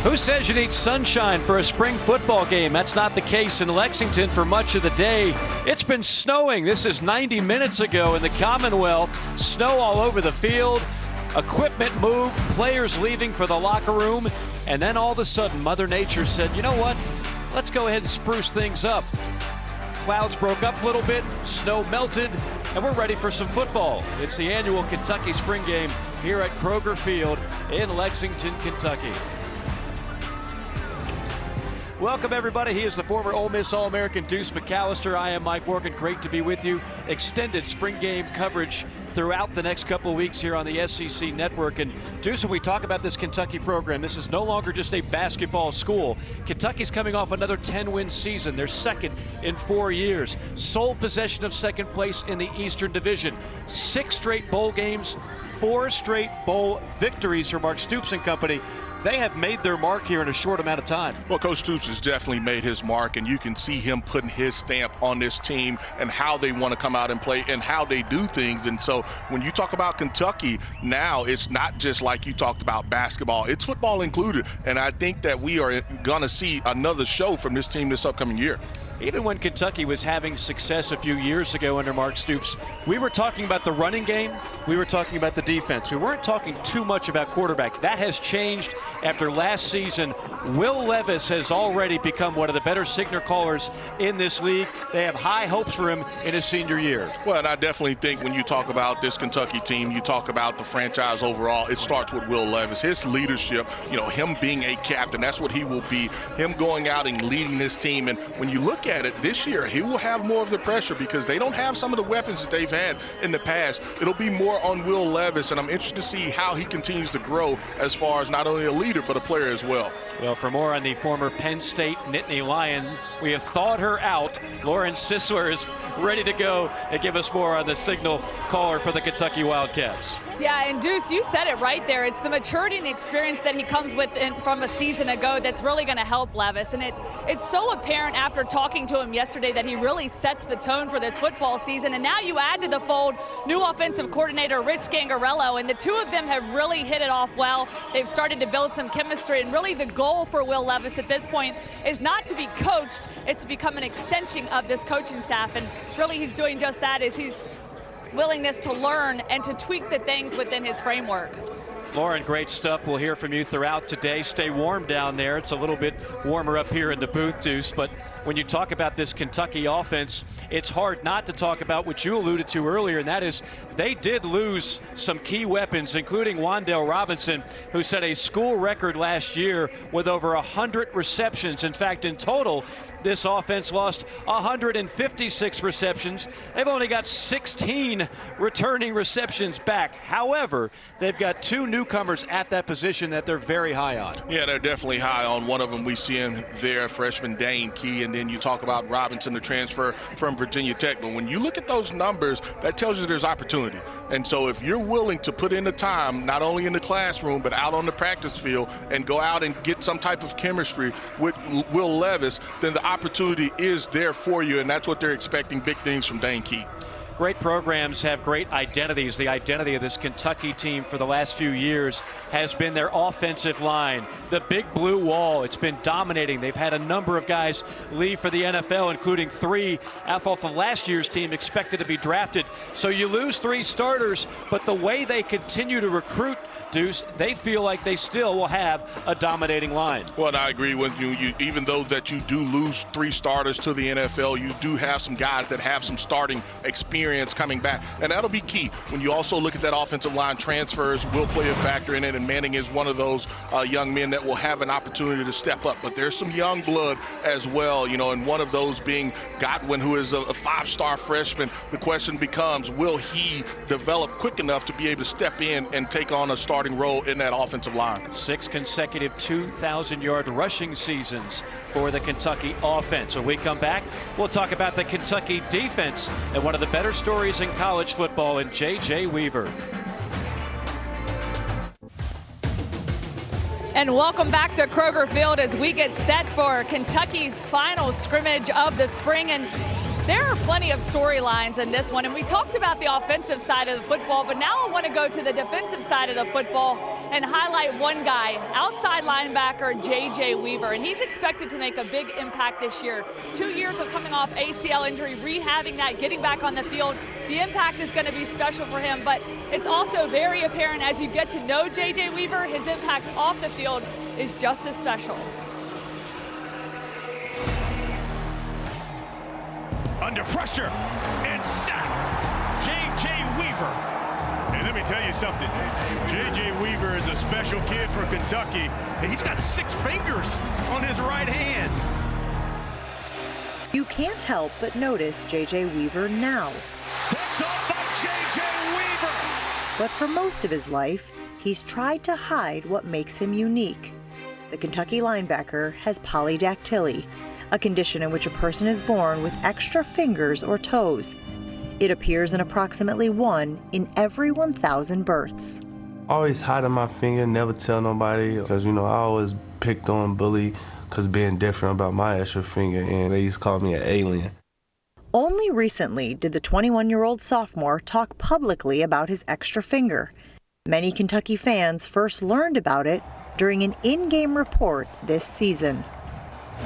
Who says you need sunshine for a spring football game? That's not the case in Lexington for much of the day. It's been snowing. This is 90 minutes ago in the Commonwealth. Snow all over the field. Equipment moved, players leaving for the locker room. And then all of a sudden, Mother Nature said, you know what? Let's go ahead and spruce things up. Clouds broke up a little bit, snow melted, and we're ready for some football. It's the annual Kentucky Spring Game here at Kroger Field in Lexington, Kentucky. Welcome, everybody. He is the former Ole Miss All-American Deuce McAllister. I am Mike Morgan. Great to be with you. Extended spring game coverage throughout the next couple of weeks here on the SEC Network. And Deuce, when we talk about this Kentucky program, this is no longer just a basketball school. Kentucky's coming off another 10-win season. They're second in 4 years. Sole possession of second place in the Eastern Division. 6 straight bowl games, 4 straight bowl victories for Mark Stoops and company. They have made their mark here in a short amount of time. Well, Coach Stoops has definitely made his mark, and you can see him putting his stamp on this team and how they want to come out and play and how they do things. And so when you talk about Kentucky, now it's not just like you talked about basketball. It's football included. And I think that we are going to see another show from this team this upcoming year. Even when Kentucky was having success a few years ago under Mark Stoops, we were talking about the running game, we were talking about the defense. We weren't talking too much about quarterback. That has changed after last season. Will Levis has already become one of the better signal callers in this league. They have high hopes for him in his senior year. Well, and I definitely think when you talk about this Kentucky team, you talk about the franchise overall, it starts with Will Levis. His leadership, him being a captain, that's what he will be. Him going out and leading this team. And when you look at it this year, he will have more of the pressure because they don't have some of the weapons that they've had in the past. It'll be more on Will Levis, and I'm interested to see how he continues to grow as far as not only a leader but a player as well. Well, for more on the former Penn State Nittany Lion, we have thawed her out. Lauren Sisler is ready to go and give us more on the signal caller for the Kentucky Wildcats. Yeah, and Deuce, you said it right there. It's the maturity and experience that he comes with from a season ago that's really going to help Levis. And it's so apparent after talking to him yesterday that he really sets the tone for this football season. And now you add to the fold new offensive coordinator Rich Scangarello, and the two of them have really hit it off well. They've started to build some chemistry, and really the goal for Will Levis at this point is not to be coached, it's to become an extension of this coaching staff. And really he's doing just that, is his willingness to learn and to tweak the things within his framework. Lauren, great stuff. We'll hear from you throughout today. Stay warm down there. It's a little bit warmer up here in the booth, Deuce. But when you talk about this Kentucky offense, it's hard not to talk about what you alluded to earlier, and that is they did lose some key weapons, including Wan'Dale Robinson, who set a school record last year with over 100 receptions. In fact, in total, this offense lost 156 receptions. They've only got 16 returning receptions back. However, they've got 2 newcomers at that position that they're very high on. Yeah, they're definitely high on. One of them we see in there, freshman Dane Key, and then you talk about Robinson, the transfer from Virginia Tech. But when you look at those numbers, that tells you there's opportunity. And so if you're willing to put in the time, not only in the classroom, but out on the practice field and go out and get some type of chemistry with Will Levis, then the opportunity is there for you, and that's what they're expecting, big things from Dane Key. Great programs have great identities. The identity of this Kentucky team for the last few years has been their offensive line. The big blue wall, it's been dominating. They've had a number of guys leave for the NFL, including 3 off of last year's team expected to be drafted. So you lose 3 starters, but the way they continue to recruit, Deuce, they feel like they still will have a dominating line. Well, I agree with you. Even though that you do lose 3 starters to the NFL, you do have some guys that have some starting experience coming back, and that'll be key. When you also look at that offensive line, transfers will play a factor in it, and Manning is one of those young men that will have an opportunity to step up. But there's some young blood as well, and one of those being Godwin, who is a 5-star freshman. The question becomes, will he develop quick enough to be able to step in and take on a starting role in that offensive line? 6 consecutive 2,000-yard rushing seasons for the Kentucky offense. When we come back, we'll talk about the Kentucky defense and one of the better stories in college football in J.J. Weaver. And welcome back to Kroger Field as we get set for Kentucky's final scrimmage of the spring. And there are plenty of storylines in this one, and we talked about the offensive side of the football, but now I want to go to the defensive side of the football and highlight one guy, outside linebacker J.J. Weaver, and he's expected to make a big impact this year. 2 years of coming off ACL injury, rehabbing that, getting back on the field. The impact is going to be special for him, but it's also very apparent as you get to know J.J. Weaver, his impact off the field is just as special. Under pressure and sacked, J.J. Weaver. And let me tell you something, J.J. Weaver is a special kid for Kentucky. He's got 6 fingers on his right hand. You can't help but notice J.J. Weaver now. Picked up by J.J. Weaver. But for most of his life, he's tried to hide what makes him unique. The Kentucky linebacker has polydactyly, a condition in which a person is born with extra fingers or toes. It appears in approximately 1 in every 1,000 births. Always hiding my finger, never tell nobody, because, I always picked on, bullied, because being different about my extra finger, and they used to call me an alien. Only recently did the 21-year-old sophomore talk publicly about his extra finger. Many Kentucky fans first learned about it during an in-game report this season.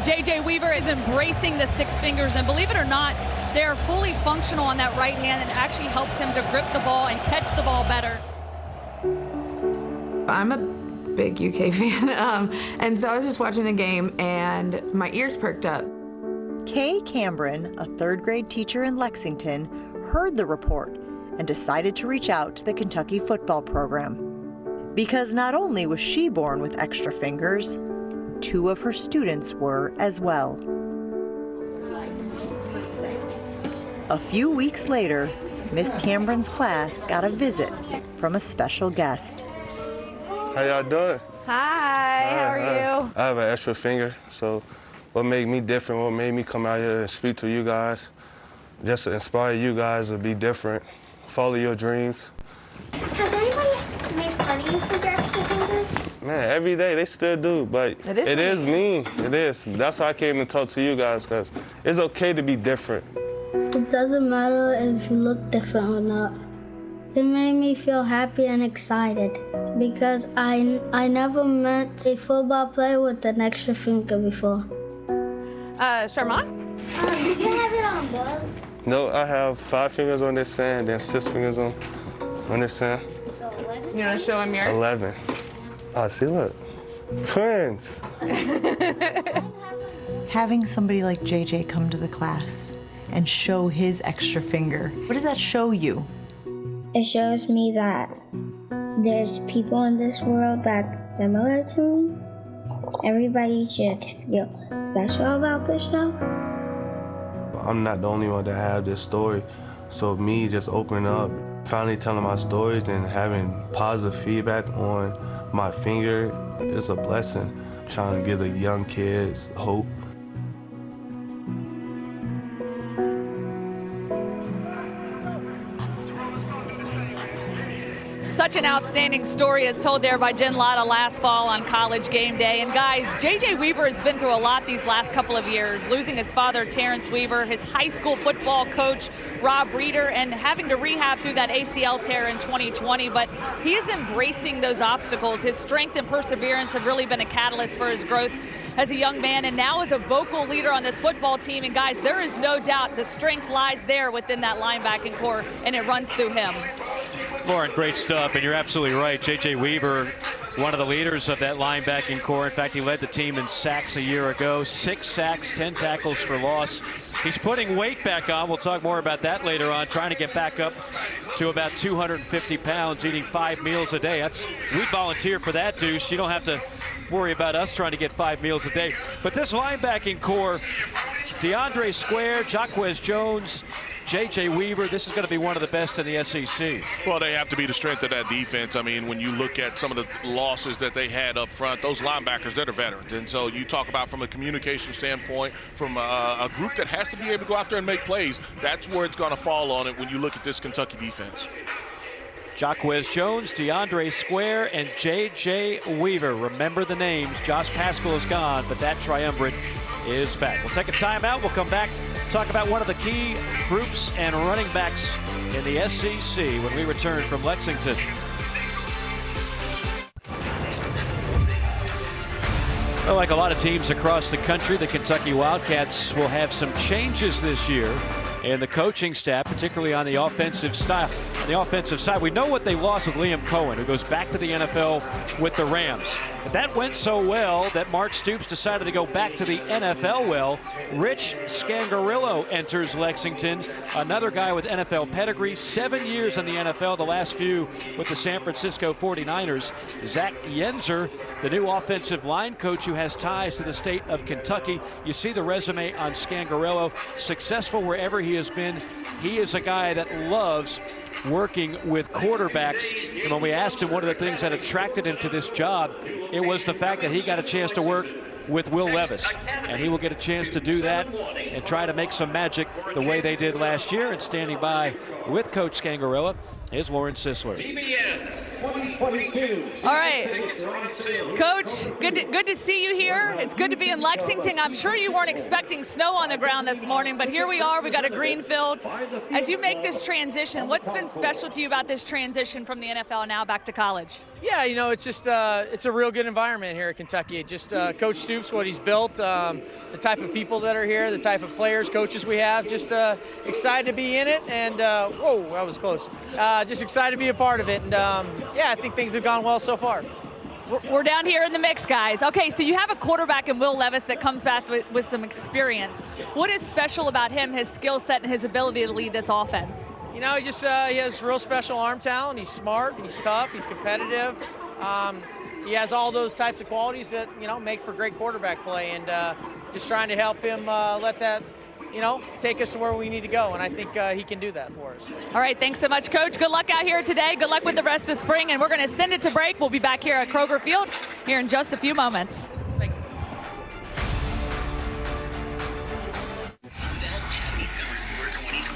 J.J. Weaver is embracing the 6 fingers, and believe it or not, they are fully functional on that right hand and actually helps him to grip the ball and catch the ball better. I'm a big UK fan, and so I was just watching the game and my ears perked up. Kay Cambron, a 3rd grade teacher in Lexington, heard the report and decided to reach out to the Kentucky football program. Because not only was she born with extra fingers, 2 of her students were as well. A few weeks later, Miss Cambron's class got a visit from a special guest. How y'all doing? Hi, how are you? I have an extra finger, so what made me different, what made me come out here and speak to you guys, just to inspire you guys to be different, follow your dreams. Has anybody made fun of you for your extra fingers? Man, every day they still do, but it is me. It is. That's why I came to talk to you guys, because it's okay to be different. It doesn't matter if you look different or not. It made me feel happy and excited because I never met a football player with an extra finger before. Sharmont? Do you have it on both? No, I have 5 fingers on this hand, then 6 fingers on this hand. So 11? You want to show him yours? 11. Oh, see, look. Twins. Having somebody like JJ come to the class and show his extra finger, what does that show you? It shows me that there's people in this world that's similar to me. Everybody should feel special about themselves. I'm not the only one that have this story. So me just opening up, finally telling my stories and having positive feedback on my finger is a blessing. Trying to give the young kids hope. Such an outstanding story as told there by Jen Latta last fall on College Game Day. And guys, J.J. Weaver has been through a lot these last couple of years, losing his father, Terrence Weaver, his high school football coach, Rob Reeder, and having to rehab through that ACL tear in 2020. But he is embracing those obstacles. His strength and perseverance have really been a catalyst for his growth as a young man, and now as a vocal leader on this football team. And guys, there is no doubt the strength lies there within that linebacking core, and it runs through him. Lauren, great stuff, and you're absolutely right. J.J. Weaver, one of the leaders of that linebacking core. In fact, he led the team in sacks a year ago. 6 sacks, 10 tackles for loss. He's putting weight back on. We'll talk more about that later on, trying to get back up to about 250 pounds, eating 5 meals a day. We'd volunteer for that, Deuce. You don't have to worry about us trying to get 5 meals a day. But this linebacking core, DeAndre Square, Jacquez Jones, J.J. Weaver, this is going to be one of the best in the SEC. Well, they have to be the strength of that defense. I mean, when you look at some of the losses that they had up front, those linebackers, they're the veterans. And so you talk about from a communication standpoint, from a group that has to be able to go out there and make plays, that's where it's going to fall on it when you look at this Kentucky defense. Jacquez Jones, DeAndre Square, and J.J. Weaver. Remember the names. Josh Paschal is gone, but that triumvirate is back. We'll take a timeout. We'll come back, talk about one of the key groups and running backs in the SEC when we return from Lexington. Well, like a lot of teams across the country, the Kentucky Wildcats will have some changes this year in the coaching staff, particularly on the offensive side. On the offensive side, we know what they lost with Liam Cohen, who goes back to the NFL with the Rams. But that went so well that Mark Stoops decided to go back to the NFL. Well, Rich Scangarello enters Lexington, another guy with NFL pedigree, 7 years in the NFL, the last few with the San Francisco 49ers. Zach Yenzer, the new offensive line coach who has ties to the state of Kentucky. You see the resume on Scangarello, successful wherever he has been. He is a guy that loves working with quarterbacks. And when we asked him, one of the things that attracted him to this job, it was the fact that he got a chance to work with Will Levis, and he will get a chance to do that and try to make some magic the way they did last year. And standing by with Coach Scangarello is Lauren Sisler. All right, Coach, good to see you here. It's good to be in Lexington. I'm sure you weren't expecting snow on the ground this morning, but here we are. We got a green field. As you make this transition, what's been special to you about this transition from the NFL now back to college? Yeah, you know, it's just it's a real good environment here at Kentucky. Just Coach Stoops, what he's built, the type of people that are here, the type of players, coaches we have. Just excited to be in it, and whoa, that was close. Just excited to be a part of it, and yeah, I think things have gone well so far. We're down here in the mix, guys. Okay, so you have a quarterback in Will Levis that comes back with some experience. What is special about him, his skill set, and his ability to lead this offense? You know, he has real special arm talent. He's smart, he's tough, he's competitive. He has all those types of qualities that, you know, make for great quarterback play, and just trying to help him let that, you know, take us to where we need to go, and I think he can do that for us. All right, thanks so much, Coach. Good luck out here today. Good luck with the rest of spring, and we're going to send it to break. We'll be back here at Kroger Field here in just a few moments. Thank you.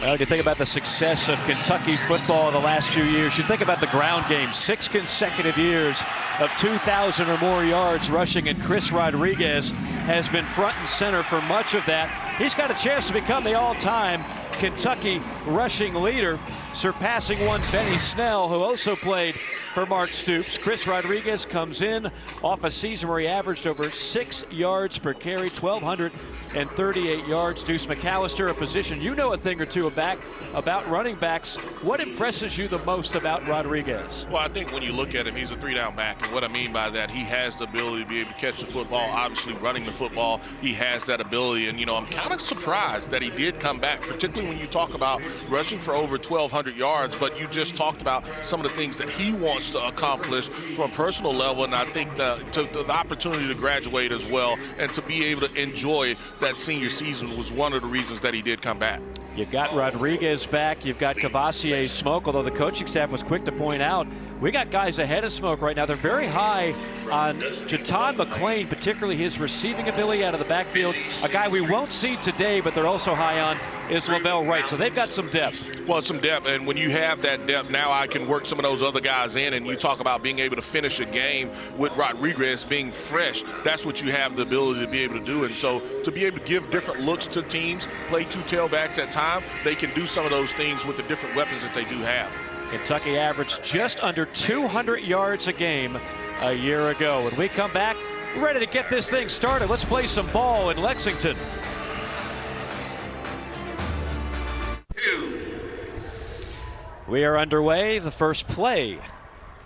Well, you think about the success of Kentucky football the last few years. You think about the ground game, 6 consecutive years of 2,000 or more yards rushing, and Chris Rodriguez has been front and center for much of that. He's got a chance to become the all-time Kentucky rushing leader, surpassing one Benny Snell, who also played for Mark Stoops. Chris Rodriguez comes in off a season where he averaged over 6 yards per carry, 1,238 yards. Deuce McAllister, a position you know a thing or two about running backs. What impresses you the most about Rodriguez? Well, I think when you look at him, he's a 3-down back. And what I mean by that, he has the ability to be able to catch the football. Obviously, running the football, he has that ability. And, you know, I'm kind of surprised that he did come back, particularly when you talk about rushing for over 1,200 yards. But you just talked about some of the things that he wants to accomplish from a personal level. And I think the opportunity to graduate as well and to be able to enjoy that senior season was one of the reasons that he did come back. You've got Rodriguez back. You've got Cavassier Smoke, although the coaching staff was quick to point out we got guys ahead of Smoke right now. They're very high on Jatan McClain, particularly his receiving ability out of the backfield. A guy we won't see today, but they're also high on is Lavelle Wright. So they've got some depth. Well, some depth, and when you have that depth, now I can work some of those other guys in, and you talk about being able to finish a game with Rodriguez being fresh. That's what you have the ability to be able to do. And so to be able to give different looks to teams, play 2 tailbacks at time, they can do some of those things with the different weapons that they do have. Kentucky averaged just under 200 yards a game a year ago. When we come back, we're ready to get this thing started. Let's play some ball in Lexington. We are underway. The first play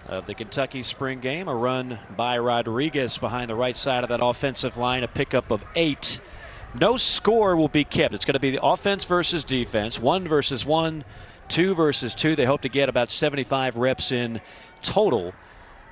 of the Kentucky spring game, a run by Rodriguez behind the right side of that offensive line, a pickup of 8. No score will be kept. It's going to be the offense versus defense, 1 versus 1, 2 versus 2. They hope to get about 75 reps in total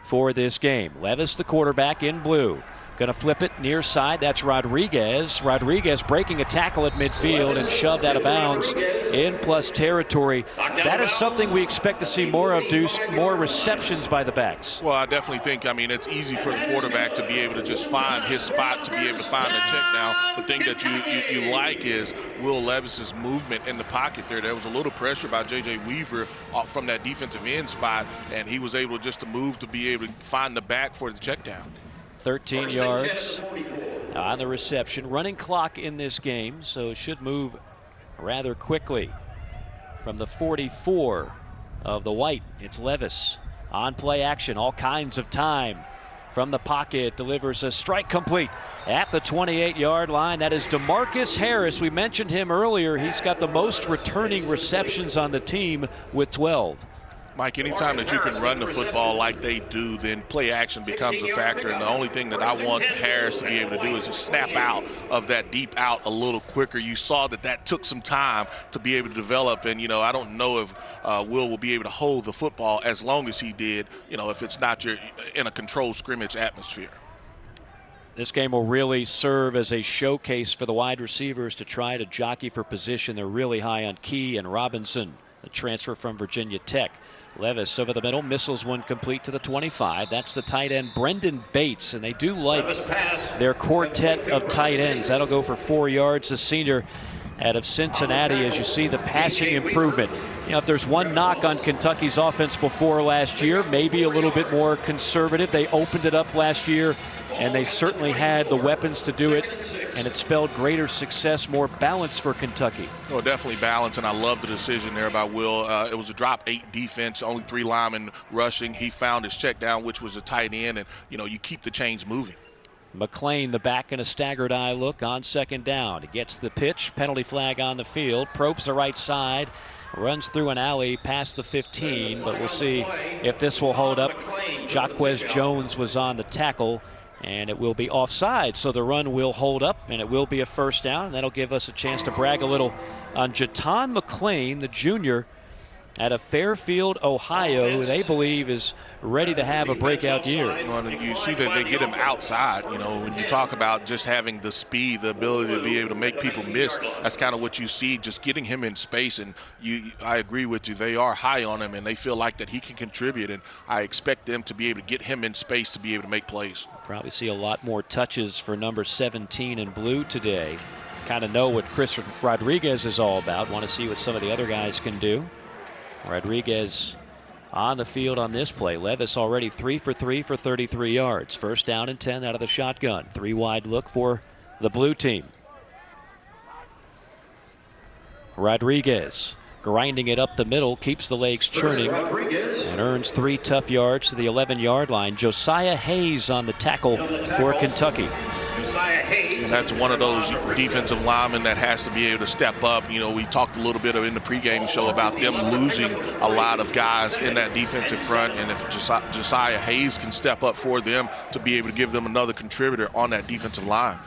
for this game. Levis, the quarterback, in blue. Going to flip it near side. That's Rodriguez. Rodriguez breaking a tackle at midfield and shoved out of bounds in plus territory. That is something we expect to see more of, Deuce, more receptions by the backs. Well, I definitely think, I mean, it's easy for the quarterback to be able to just find his spot, to be able to find the check down. The thing that you like is Will Levis's movement in the pocket there. There was a little pressure by J.J. Weaver from that defensive end spot, and he was able just to move to be able to find the back for the check down. 13 yards on the reception. Running clock in this game, so it should move rather quickly. From the 44 of the white, it's Levis. On play action, all kinds of time. from the pocket, delivers a strike complete at the 28-yard line. That is DeMarcus Harris. We mentioned him earlier. He's got the most returning receptions on the team with 12. Mike, anytime that you can run the football like they do, then play action becomes a factor. And the only thing that I want Harris to be able to do is just snap out of that deep out a little quicker. You saw that took some time to be able to develop. And, I don't know if Will be able to hold the football as long as he did, if it's not in a controlled scrimmage atmosphere. This game will really serve as a showcase for the wide receivers to try to jockey for position. They're really high on Key and Robinson, the transfer from Virginia Tech. Levis over the middle, missiles one complete to the 25. That's the tight end, Brendan Bates, and they do like their quartet of tight ends. That'll go for 4 yards. The senior out of Cincinnati, as you see the passing improvement. If there's one knock on Kentucky's offense before last year, maybe a little bit more conservative. They opened it up last year, and they certainly had the weapons to do it, and it spelled greater success, more balance for Kentucky. Well, definitely balance, and I love the decision there by Will. It was a drop 8 defense, only 3 linemen rushing. He found his check down, which was a tight end, and, you keep the chains moving. McClain, the back, in a staggered eye look on second down. He gets the pitch, penalty flag on the field, probes the right side, runs through an alley past the 15, but we'll see if this will hold up. Jaquez Jones was on the tackle, and it will be offside, so the run will hold up, and it will be a first down, and that'll give us a chance to brag a little on Jaton McClain, the junior out of Fairfield, Ohio, who they believe is ready to have a breakout year. Well, you see that they get him outside. When you talk about just having the speed, the ability to be able to make people miss, that's kind of what you see, just getting him in space. And I agree with you. They are high on him, and they feel like that he can contribute. And I expect them to be able to get him in space to be able to make plays. Probably see a lot more touches for number 17 in blue today. Kind of know what Chris Rodriguez is all about. Want to see what some of the other guys can do. Rodriguez on the field on this play. Levis already 3 for 3 for 33 yards. First down and 10 out of the shotgun. 3 wide look for the blue team. Rodriguez grinding it up the middle, keeps the legs churning, and earns 3 tough yards to the 11-yard line. Josiah Hayes on the tackle for Kentucky. And that's one of those defensive linemen that has to be able to step up. We talked a little bit in the pregame show about them losing a lot of guys in that defensive front, and if Josiah Hayes can step up for them to be able to give them another contributor on that defensive line.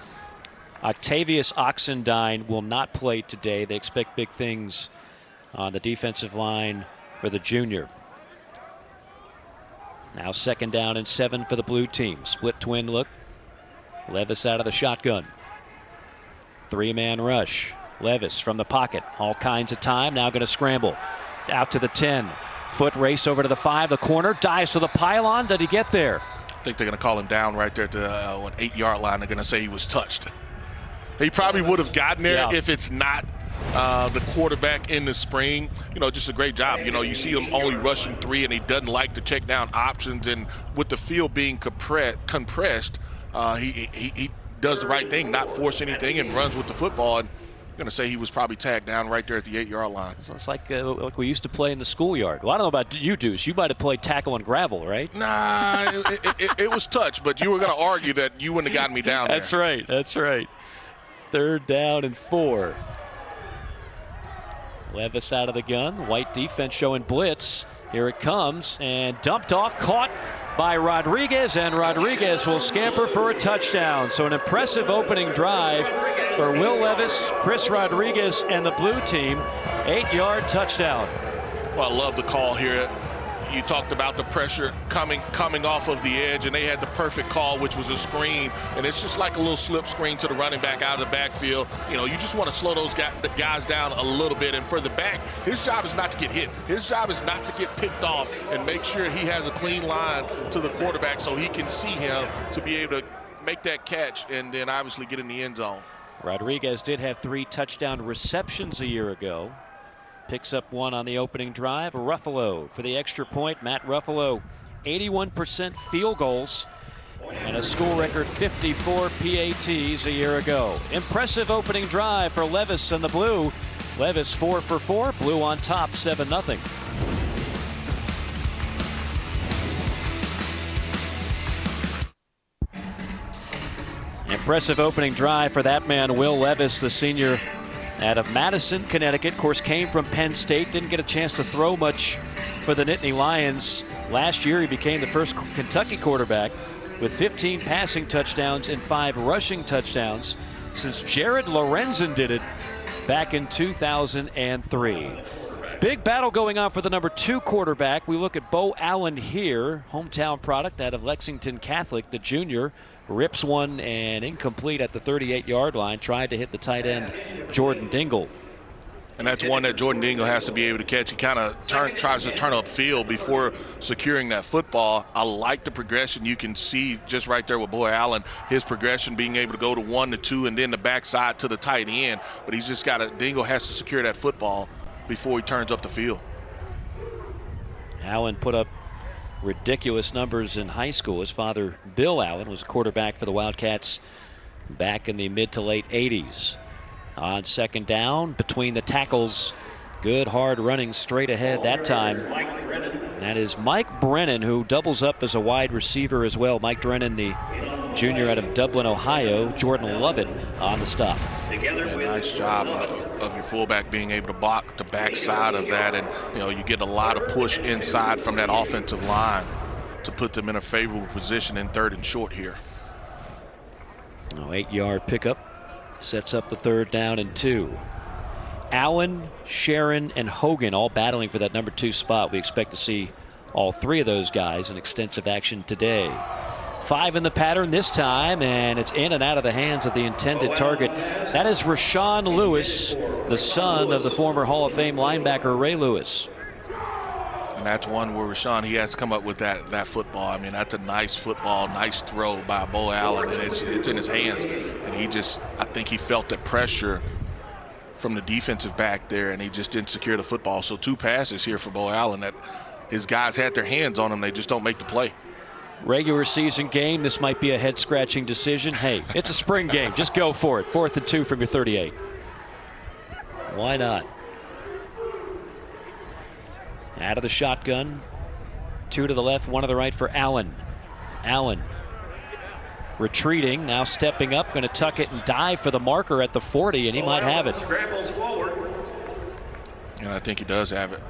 Octavius Oxendine will not play today. They expect big things on the defensive line for the junior. Now 2nd down and 7 for the blue team. Split twin look. Levis out of the shotgun. 3-man rush. Levis from the pocket. All kinds of time. Now going to scramble. Out to the 10. Foot race over to the 5. The corner. Dives to the pylon. Did he get there? I think they're going to call him down right there at the 8-yard line. They're going to say he was touched. He probably would have gotten there if it's not the quarterback in the spring. Just a great job. You see him only rushing 3, and he doesn't like to check down options. And with the field being compressed, he does the right thing, not force anything, and runs with the football. And I'm going to say he was probably tagged down right there at the 8-yard line. So it's like we used to play in the schoolyard. Well, I don't know about you, Deuce. You might have played tackle and gravel, right? Nah, it was touch, but you were going to argue that you wouldn't have gotten me down there. That's right. That's right. 3rd down and 4. Levis out of the gun. White defense showing blitz. Here it comes, and dumped off, caught by Rodriguez, and Rodriguez will scamper for a touchdown. So an impressive opening drive for Will Levis, Chris Rodriguez, and the blue team. 8-yard touchdown. Well, I love the call here. You talked about the pressure coming off of the edge, and they had the perfect call, which was a screen. And it's just like a little slip screen to the running back out of the backfield. You just want to slow those guys down a little bit. And for the back, his job is not to get hit. His job is not to get picked off, and make sure he has a clean line to the quarterback so he can see him to be able to make that catch and then obviously get in the end zone. Rodriguez did have 3 touchdown receptions a year ago. Picks up 1 on the opening drive. Ruffalo for the extra point. Matt Ruffalo, 81% field goals and a school record 54 PATs a year ago. Impressive opening drive for Levis and the blue. Levis 4 for 4. Blue on top, 7-0. Impressive opening drive for that man, Will Levis, the senior out of Madison, Connecticut. Of course, came from Penn State. Didn't get a chance to throw much for the Nittany Lions. Last year, he became the first Kentucky quarterback with 15 passing touchdowns and 5 rushing touchdowns since Jared Lorenzen did it back in 2003. Big battle going on for the number 2 quarterback. We look at Bo Allen here, hometown product out of Lexington Catholic, the junior. Rips one and incomplete at the 38-yard line. Tried to hit the tight end, Jordan Dingle. And that's one that Jordan Dingle has to be able to catch. He kind of tries to turn upfield before securing that football. I like the progression. You can see just right there with Bo Allen, his progression being able to go to 1 to 2 and then the backside to the tight end. But he's just got to, Dingle has to secure that football before he turns up the field. Allen put up ridiculous numbers in high school. His father, Bill Allen, was a quarterback for the Wildcats back in the mid to late 80s. On second down, between the tackles, good hard running straight ahead that time. That is Mike Brennan, who doubles up as a wide receiver as well. Mike Brennan, the junior out of Dublin, Ohio. Jordan Lovett on the stop. Yeah, nice job of your fullback being able to block the backside of that, and you get a lot of push inside from that offensive line to put them in a favorable position in 3rd and short here. 8-yard pickup sets up the 3rd down and 2. Allen, Sharon, and Hogan all battling for that number 2 spot. We expect to see all 3 of those guys in extensive action today. 5 in the pattern this time, and it's in and out of the hands of the intended target. That is Rashawn Lewis, the son of the former Hall of Fame linebacker Ray Lewis. And that's one where Rashawn, he has to come up with that football. I mean, that's a nice football, nice throw by Bo Allen, and it's in his hands. And I think he felt the pressure from the defensive back there, and he just didn't secure the football. So 2 passes here for Bo Allen that his guys had their hands on him. They just don't make the play. Regular season game, this might be a head-scratching decision. Hey, it's a spring game. Just go for it. 4th and 2 from your 38. Why not? Out of the shotgun. 2 to the left, 1 to the right for Allen. Allen retreating, now stepping up, going to tuck it and dive for the marker at the 40, and he might have it. Yeah, I think he does have it.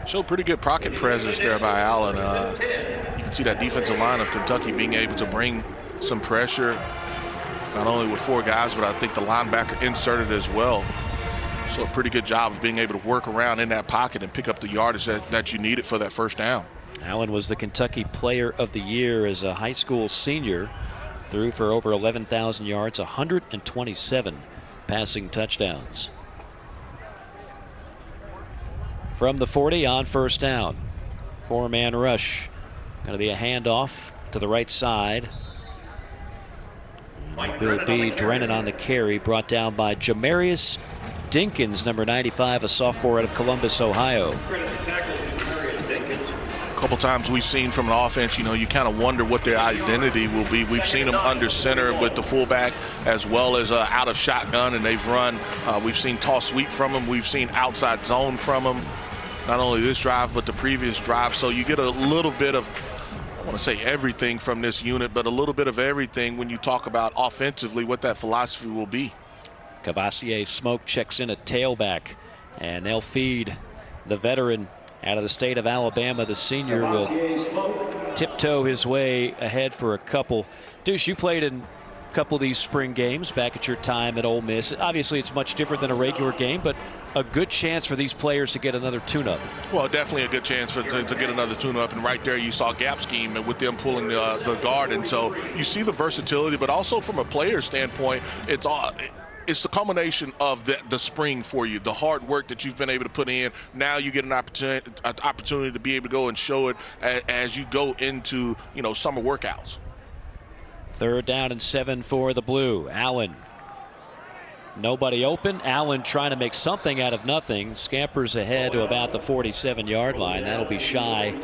Showed pretty good pocket presence there by Allen. You can see that defensive line of Kentucky being able to bring some pressure, not only with 4 guys, but I think the linebacker inserted as well. So a pretty good job of being able to work around in that pocket and pick up the yardage that you needed for that 1st down. Allen was the Kentucky Player of the Year as a high school senior. Threw for over 11,000 yards, 127 passing touchdowns. From the 40 on 1st down. 4-man rush. Going to be a handoff to the right side. Bill B. Drennan on the carry, brought down by Jamarius Dinkins, number 95, a sophomore out of Columbus, Ohio. A couple times we've seen from an offense, you kind of wonder what their identity will be. We've seen them under center with the fullback as well as out of shotgun, and they've run. We've seen toss sweep from them. We've seen outside zone from them. Not only this drive, but the previous drive. So you get a little bit of, I want to say everything from this unit, but a little bit of everything when you talk about offensively what that philosophy will be. Cavassier Smoke checks in at tailback, and they'll feed the veteran out of the state of Alabama. The senior will tiptoe his way ahead for a couple. Deuce, you played in a couple of these spring games back at your time at Ole Miss. Obviously, it's much different than a regular game, but a good chance for these players to get another tune-up. Well, definitely a good chance to get another tune-up, and right there you saw gap scheme with them pulling the guard, and so you see the versatility, but also from a player standpoint, it's the culmination of the spring for you, the hard work that you've been able to put in. Now you get an opportunity to be able to go and show it as you go into summer workouts. 3rd down and 7 for the Blue. Allen. Nobody open. Allen trying to make something out of nothing. Scampers ahead to about the 47-yard line. That'll be shy.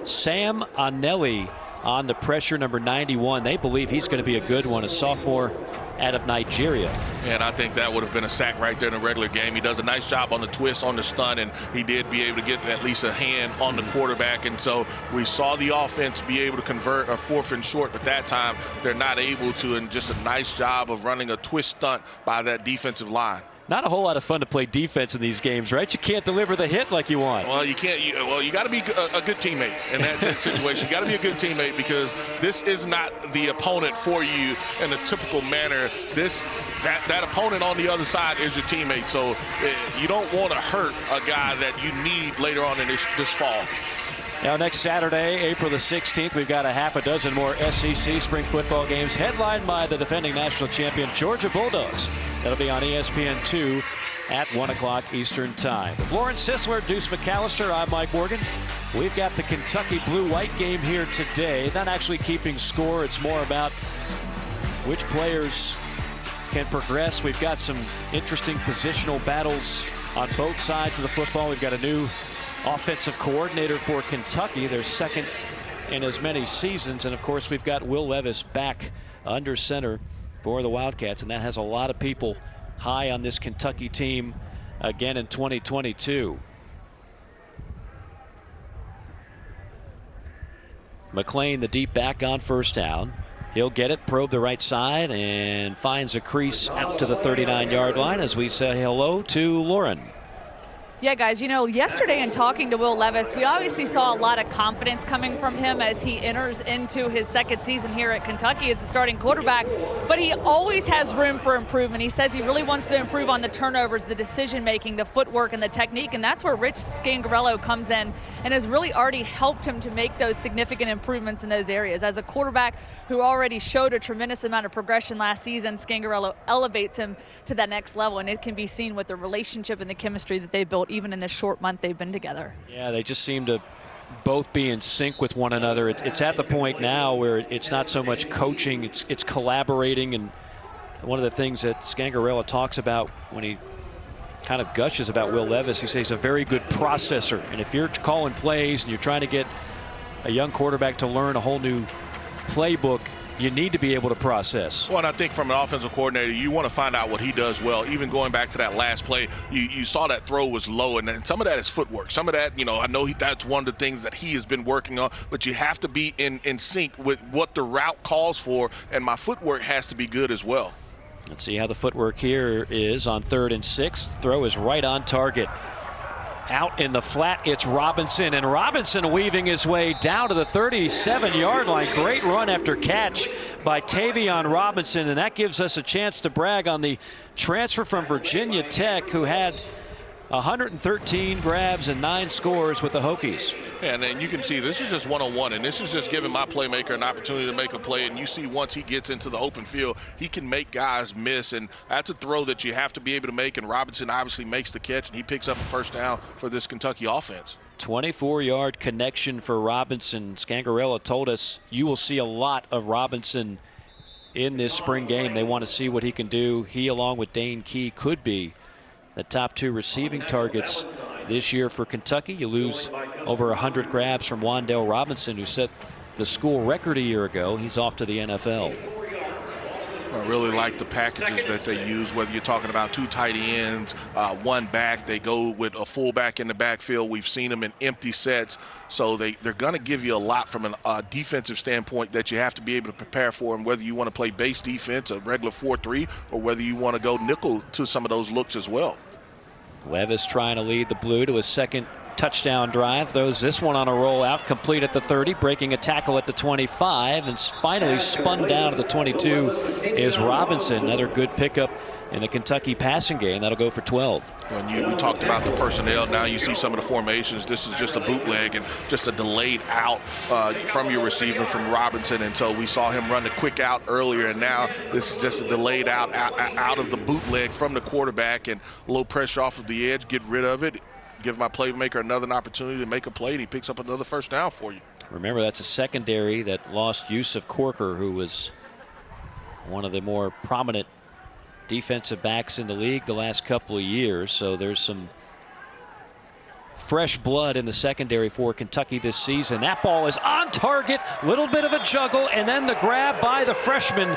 Sam Anelli on the pressure, number 91. They believe he's going to be a good one. A sophomore out of Nigeria. And I think that would have been a sack right there in a regular game. He does a nice job on the twist, on the stunt, and he did be able to get at least a hand on the quarterback. And so we saw the offense be able to convert a 4th and short, but that time they're not able to, and just a nice job of running a twist stunt by that defensive line. Not a whole lot of fun to play defense in these games, right? You can't deliver the hit like you want. Well, you can't. You got to be a good teammate in that situation. You got to be a good teammate, because this is not the opponent for you in a typical manner. That opponent on the other side is your teammate. So you don't want to hurt a guy that you need later on in this fall. Now, next Saturday, April the 16th, we've got a half a dozen more SEC spring football games headlined by the defending national champion Georgia Bulldogs. That'll be on ESPN2 at 1 o'clock Eastern Time. With Lawrence Sisler, Deuce McAllister, I'm Mike Morgan. We've got the Kentucky Blue-White game here today. Not actually keeping score. It's more about which players can progress. We've got some interesting positional battles on both sides of the football. We've got a new offensive coordinator for Kentucky, their second in as many seasons, and of course we've got Will Levis back under center for the Wildcats, and that has a lot of people high on this Kentucky team again in 2022. McClain, the deep back, on first down. He'll get it, probe the right side, and finds a crease out to the 39-yard line as we say hello to Lauren. Yeah, guys, yesterday in talking to Will Levis, we obviously saw a lot of confidence coming from him as he enters into his second season here at Kentucky as the starting quarterback, but he always has room for improvement. He says he really wants to improve on the turnovers, the decision-making, the footwork, and the technique, and that's where Rich Scangarello comes in and has really already helped him to make those significant improvements in those areas. As a quarterback who already showed a tremendous amount of progression last season, Scangarello elevates him to that next level, and it can be seen with the relationship and the chemistry that they built even in the short month they've been together. Yeah, they just seem to both be in sync with one another. It's at the point now where it's not so much coaching, it's collaborating. And one of the things that Scangarello talks about when he kind of gushes about Will Levis, he says he's a very good processor. And if you're calling plays and you're trying to get a young quarterback to learn a whole new playbook, you need to be able to process. Well, and I think from an offensive coordinator, you want to find out what he does well. Even going back to that last play, you saw that throw was low, and then some of that is footwork. Some of that, I know that's one of the things that he has been working on, but you have to be in sync with what the route calls for, and my footwork has to be good as well. Let's see how the footwork here is on 3rd and 6. Throw is right on target. Out in the flat, it's Robinson, and Robinson weaving his way down to the 37-yard line. Great run after catch by Tavion Robinson, and that gives us a chance to brag on the transfer from Virginia Tech, who had 113 grabs and 9 scores with the Hokies. And then you can see this is just one-on-one, and this is just giving my playmaker an opportunity to make a play. And you see once he gets into the open field, he can make guys miss, and that's a throw that you have to be able to make. And Robinson obviously makes the catch, and he picks up a first down for this Kentucky offense. 24-yard connection for Robinson. Scangarello told us you will see a lot of Robinson in this spring game. They want to see what he can do. He, along with Dane Key, could be the top 2 receiving targets this year for Kentucky. You lose over 100 grabs from Wan'Dale Robinson, who set the school record a year ago. He's off to the NFL. I really like the packages that they use, whether you're talking about 2 tight ends, 1 back. They go with a fullback in the backfield. We've seen them in empty sets. So they're going to give you a lot from a defensive standpoint that you have to be able to prepare for, and whether you want to play base defense, a regular 4-3, or whether you want to go nickel to some of those looks as well. Levis trying to lead the Blue to his second touchdown drive. Throws this one on a roll out, complete at the 30, breaking a tackle at the 25, and finally spun down to the 22 is Robinson. Another good pickup in the Kentucky passing game. That'll go for 12. We talked about the personnel. Now you see some of the formations. This is just a bootleg and just a delayed out from your receiver, from Robinson. And so we saw him run the quick out earlier, and now this is just a delayed out of the bootleg from the quarterback, and low pressure off of the edge, get rid of it, give my playmaker another opportunity to make a play, and he picks up another first down for you. Remember, that's a secondary that lost Yusuf Corker, who was one of the more prominent defensive backs in the league the last couple of years. So there's some fresh blood in the secondary for Kentucky this season. That ball is on target, little bit of a juggle, and then the grab by the freshman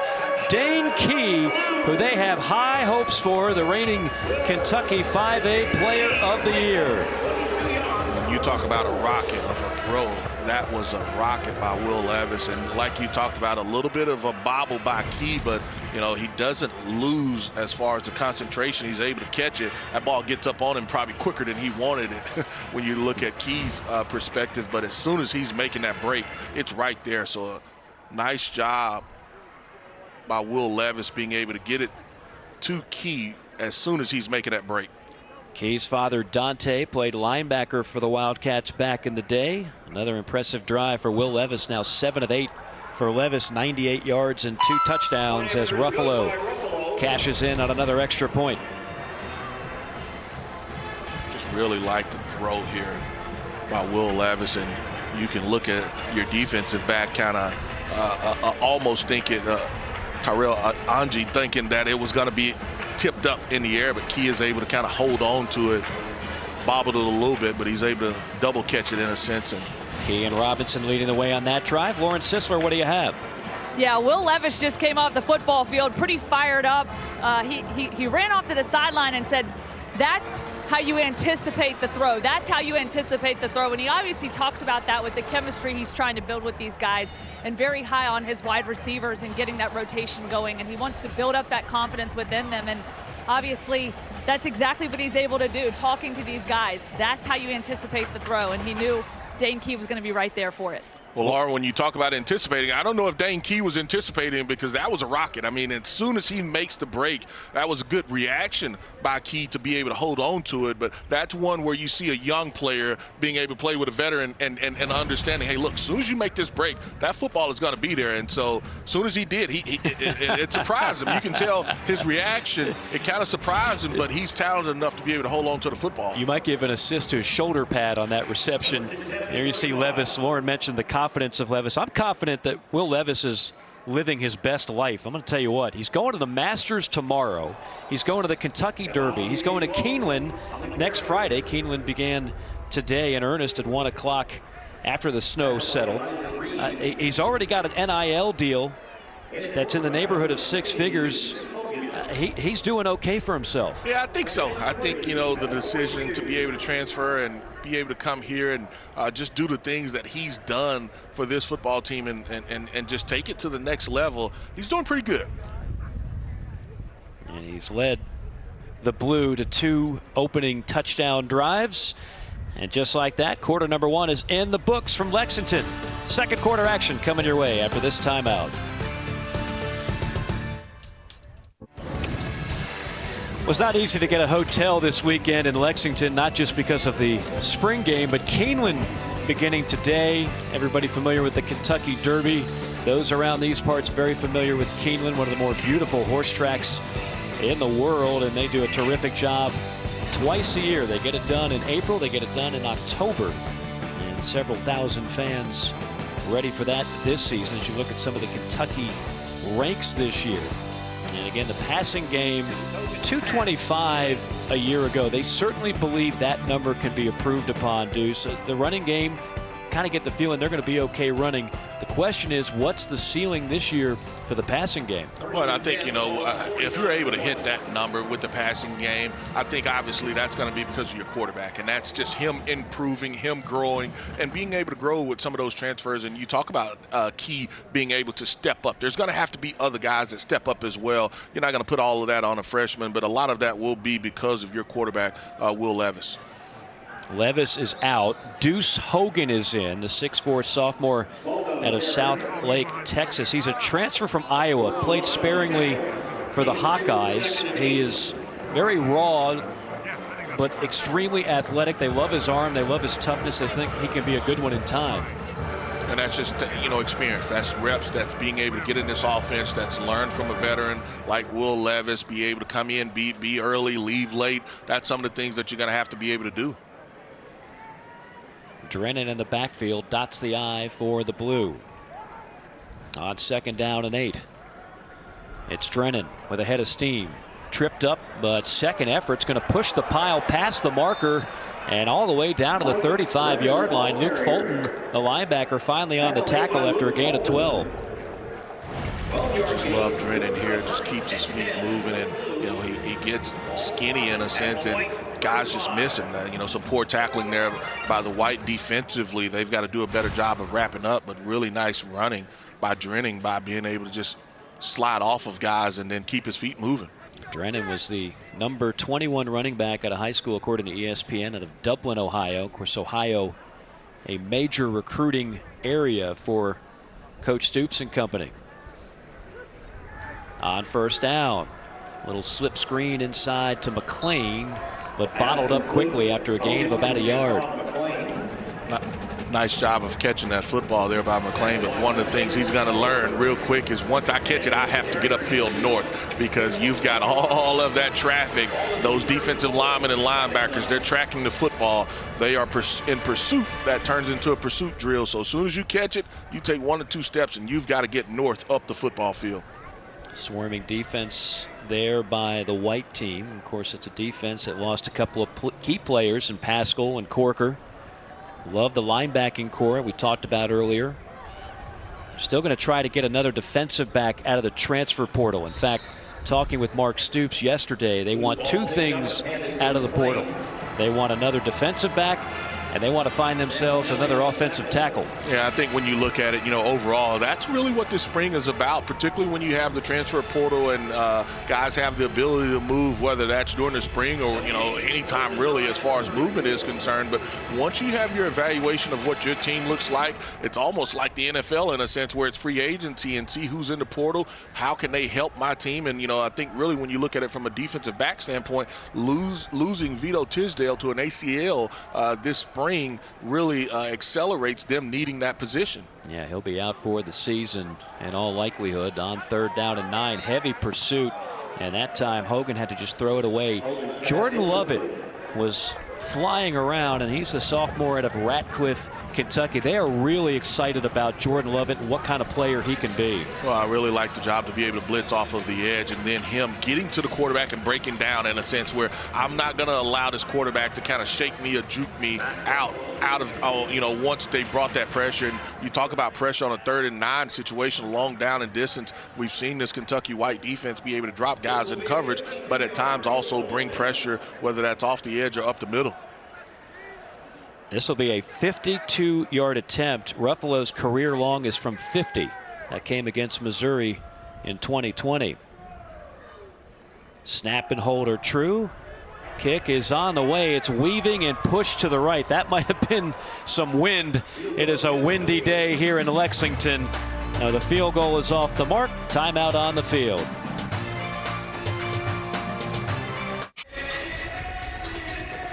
Dane Key, who they have high hopes for, the reigning Kentucky 5A Player of the Year. When you talk about a rocket of a throw, that was a rocket by Will Levis, and like you talked about, a little bit of a bobble by Key, but he doesn't lose as far as the concentration. He's able to catch it. That ball gets up on him probably quicker than he wanted it when you look at Key's perspective, but as soon as he's making that break, it's right there. So nice job by Will Levis being able to get it to Key as soon as he's making that break. Key's father, Dante, played linebacker for the Wildcats back in the day. Another impressive drive for Will Levis, now 7 of 8 for Levis, 98 yards and 2 touchdowns as Ruffalo cashes in on another extra point. Just really like the throw here by Will Levis, and you can look at your defensive back kind of almost thinking, Tyrell Angie thinking that it was going to be tipped up in the air, but Key is able to kind of hold on to it, bobbled it a little bit, but he's able to double catch it in a sense. And Key and Robinson leading the way on that drive. Lauren Sisler, what do you have? Yeah, Will Levis just came off the football field pretty fired up. He ran off to the sideline and said, that's how you anticipate the throw. That's how you anticipate the throw. And he obviously talks about that with the chemistry he's trying to build with these guys, and very high on his wide receivers and getting that rotation going. And he wants to build up that confidence within them. And obviously, that's exactly what he's able to do, talking to these guys. That's how you anticipate the throw. And he knew Dane Key was going to be right there for it. Well, Laura, when you talk about anticipating, I don't know if Dane Key was anticipating, because that was a rocket. I mean, as soon as he makes the break, that was a good reaction by Key to be able to hold on to it. But that's one where you see a young player being able to play with a veteran and understanding, hey, look, as soon as you make this break, that football is going to be there. And so as soon as he did, it surprised him. You can tell his reaction, it kind of surprised him, but he's talented enough to be able to hold on to the football. You might give an assist to his shoulder pad on that reception. There you see Levis. Lauren mentioned the confidence of Levis. I'm confident that Will Levis is living his best life. I'm going to tell you what, he's going to the Masters tomorrow. He's going to the Kentucky Derby. He's going to Keeneland next Friday. Keeneland began today in earnest at 1 o'clock after the snow settled. He's already got an NIL deal that's in the neighborhood of 6 figures. He's doing okay for himself. Yeah, I think so. I think, the decision to be able to transfer and be able to come here and just do the things that he's done for this football team and just take it to the next level, he's doing pretty good. And he's led the Blue to 2 opening touchdown drives. And just like that, quarter number 1 is in the books from Lexington. Second quarter action coming your way after this timeout. It was not easy to get a hotel this weekend in Lexington, not just because of the spring game, but Keeneland beginning today. Everybody familiar with the Kentucky Derby. Those around these parts very familiar with Keeneland, one of the more beautiful horse tracks in the world, and they do a terrific job twice a year. They get it done in April, they get it done in October, and several thousand fans ready for that this season as you look at some of the Kentucky ranks this year. And again, the passing game, 225 a year ago. They certainly believe that number can be improved upon, Deuce. The running game, kind of get the feeling they're going to be okay running. The question is, what's the ceiling this year for the passing game? Well, I think, if you're able to hit that number with the passing game, I think obviously that's going to be because of your quarterback. And that's just him improving, him growing, and being able to grow with some of those transfers. And you talk about Key being able to step up. There's going to have to be other guys that step up as well. You're not going to put all of that on a freshman, but a lot of that will be because of your quarterback, Will Levis. Levis is out. Deuce Hogan is in, the 6'4" sophomore out of South Lake, Texas. He's a transfer from Iowa, played sparingly for the Hawkeyes. He is very raw, but extremely athletic. They love his arm. They love his toughness. They think he can be a good one in time. And that's just, experience. That's reps. That's being able to get in this offense. That's learned from a veteran like Will Levis, be able to come in, be early, leave late. That's some of the things that you're going to have to be able to do. Drennan in the backfield dots the I for the Blue. On 2nd down and 8. It's Drennan with a head of steam. Tripped up, but second effort's going to push the pile past the marker And all the way down to the 35-yard line, Luke Fulton, the linebacker, finally on the tackle after a gain of 12. Just love Drennan here. Just keeps his feet moving, and he gets skinny in a sense, and guys just missing. Some poor tackling there by the White defensively. They've got to do a better job of wrapping up, but really nice running by Drennan by being able to just slide off of guys and then keep his feet moving. Drennan was the number 21 running back at a high school, according to ESPN, out of Dublin, Ohio. Of course, Ohio, a major recruiting area for Coach Stoops and company. On first down, little slip screen inside to McClain, but bottled up quickly after a gain of about a yard. Nice job of catching that football there by McClain, but one of the things he's going to learn real quick is once I catch it, I have to get upfield north, because you've got all of that traffic. Those defensive linemen and linebackers, they're tracking the football. They are in pursuit. That turns into a pursuit drill. So as soon as you catch it, you take 1 or 2 steps, and you've got to get north up the football field. Swarming defense there by the White team. Of course, it's a defense that lost a couple of key players in Pascal and Corker. Love the linebacking core we talked about earlier. Still going to try to get another defensive back out of the transfer portal. In fact, talking with Mark Stoops yesterday, they want 2 things out of the portal. They want another defensive back, and they want to find themselves another offensive tackle. Yeah, I think when you look at it, overall, that's really what this spring is about, particularly when you have the transfer portal and guys have the ability to move, whether that's during the spring or, anytime really as far as movement is concerned. But once you have your evaluation of what your team looks like, it's almost like the NFL in a sense where it's free agency and see who's in the portal, how can they help my team. And, I think really when you look at it from a defensive back standpoint, losing Vito Tisdale to an ACL this spring really accelerates them needing that position. Yeah, he'll be out for the season in all likelihood. On 3rd down and 9, heavy pursuit, and that time Hogan had to just throw it away. Jordan Lovett was flying around, and he's a sophomore out of Ratcliffe, Kentucky. They are really excited about Jordan Lovett and what kind of player he can be. Well, I really like the job to be able to blitz off of the edge, and then him getting to the quarterback and breaking down in a sense where I'm not going to allow this quarterback to kind of shake me or juke me out of, once they brought that pressure. And you talk about pressure on a 3rd and 9 situation, long down and distance. We've seen this Kentucky White defense be able to drop guys in coverage, but at times also bring pressure, whether that's off the edge or up the middle. This will be a 52-yard attempt. Ruffalo's career long is from 50. That came against Missouri in 2020. Snap and hold are true. Kick is on the way. It's weaving and pushed to the right. That might have been some wind. It is a windy day here in Lexington. Now the field goal is off the mark. Timeout on the field.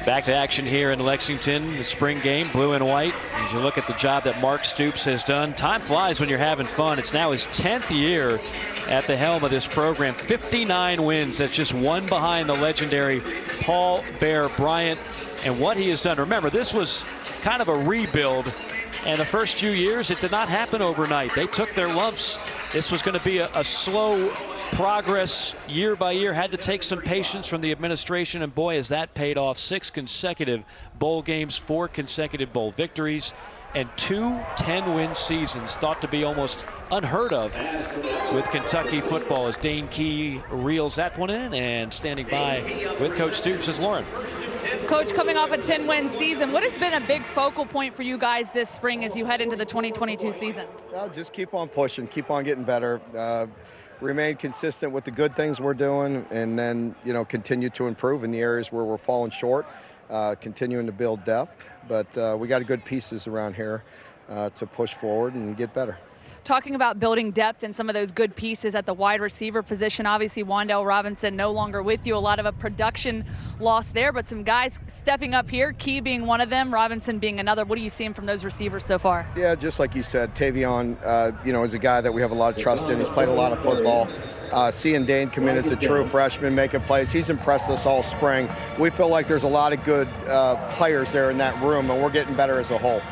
Back to action here in Lexington, the spring game, blue and white. As you look at the job that Mark Stoops has done, time flies when you're having fun. It's now his 10th year at the helm of this program. 59 wins. That's just one behind the legendary Paul Bear Bryant. And what he has done, remember, this was kind of a rebuild. And the first few years, it did not happen overnight. They took their lumps. This was going to be a slow progress year by year. Had to take some patience from the administration, and boy, has that paid off. 6 consecutive bowl games, 4 consecutive bowl victories, and 2 10-win seasons, thought to be almost unheard of with Kentucky football, as Dane Key reels that one in. And standing by with Coach Stoops is Lauren. Coach, coming off a 10-win season, what has been a big focal point for you guys this spring as you head into the 2022 season? Well, just keep on pushing, keep on getting better. Remain consistent with the good things we're doing, and then continue to improve in the areas where we're falling short, continuing to build depth. But we got good pieces around here to push forward and get better. Talking about building depth and some of those good pieces at the wide receiver position, obviously Wan'Dale Robinson no longer with you. A lot of a production loss there, but some guys stepping up here, Key being one of them, Robinson being another. What are you seeing from those receivers so far? Yeah, just like you said, Tavion, is a guy that we have a lot of trust in. He's played a lot of football. Seeing Dane come in as a true freshman making plays, he's impressed us all spring. We feel like there's a lot of good players there in that room, and we're getting better as a whole.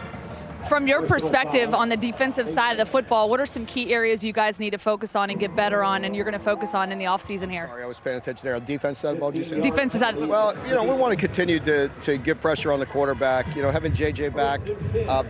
From your perspective on the defensive side of the football, what are some key areas you guys need to focus on and get better on, and you're going to focus on in the offseason here? Sorry, I was paying attention there. On defense side of the ball, did you say? Defensive side of the ball. Well, we want to continue to get pressure on the quarterback. Having JJ back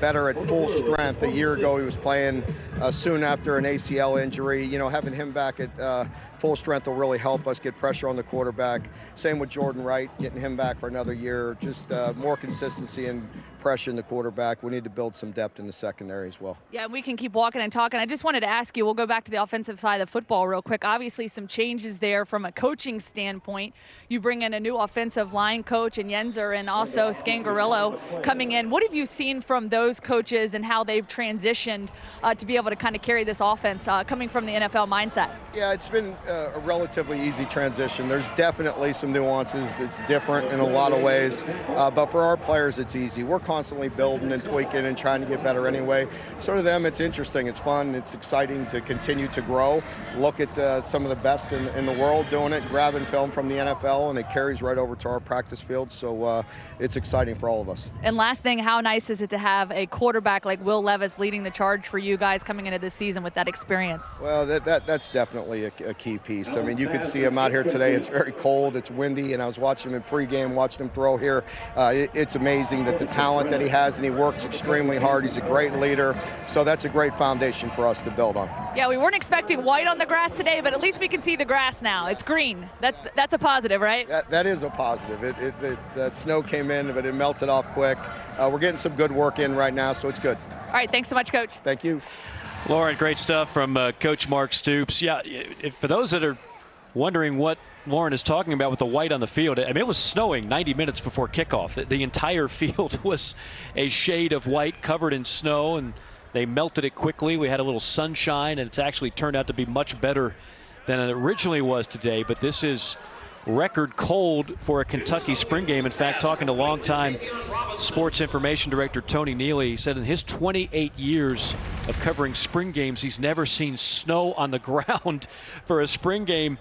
better at full strength. A year ago, he was playing soon after an ACL injury. Having him back at full strength will really help us get pressure on the quarterback. Same with Jordan Wright, getting him back for another year. Just more consistency and pressure in the quarterback. We need to build some depth in the secondary as well. Yeah, we can keep walking and talking. I just wanted to ask you, we'll go back to the offensive side of the football real quick. Obviously, some changes there from a coaching standpoint. You bring in a new offensive line coach in Yenzer and also Scangarillo coming in. What have you seen from those coaches and how they've transitioned to be able to kind of carry this offense coming from the NFL mindset? Yeah, it's been a relatively easy transition. There's definitely some nuances. It's different in a lot of ways, but for our players, it's easy. We're constantly building and tweaking and trying to get better anyway. So to them, it's interesting, it's fun, it's exciting to continue to grow. Look at some of the best in the world doing it, grabbing film from the NFL, and it carries right over to our practice field. So it's exciting for all of us. And last thing, how nice is it to have a quarterback like Will Levis leading the charge for you guys coming into this season with that experience? Well, that's definitely a key piece. I mean, you could see him out here today. It's very cold, it's windy, and I was watching him in pregame, watching him throw here. It's amazing that the talent that he has, and he works extremely hard. He's a great leader, so that's a great foundation for us to build on. Yeah, we weren't expecting white on the grass today, but at least we can see the grass now. It's green. That's a positive, right? That is a positive. That snow came in, but it melted off quick. We're getting some good work in right now, so it's good. All right, thanks so much, Coach. Thank you. Lauren, great stuff from Coach Mark Stoops. Yeah, for those that are wondering what Lauren is talking about with the white on the field, I mean, it was snowing 90 minutes before kickoff. The entire field was a shade of white covered in snow, and they melted it quickly. We had a little sunshine, and it's actually turned out to be much better than it originally was today. But this is record cold for a Kentucky spring game. In fact, talking to longtime sports information director Tony Neely, he said in his 28 years of covering spring games, he's never seen snow on the ground for a spring game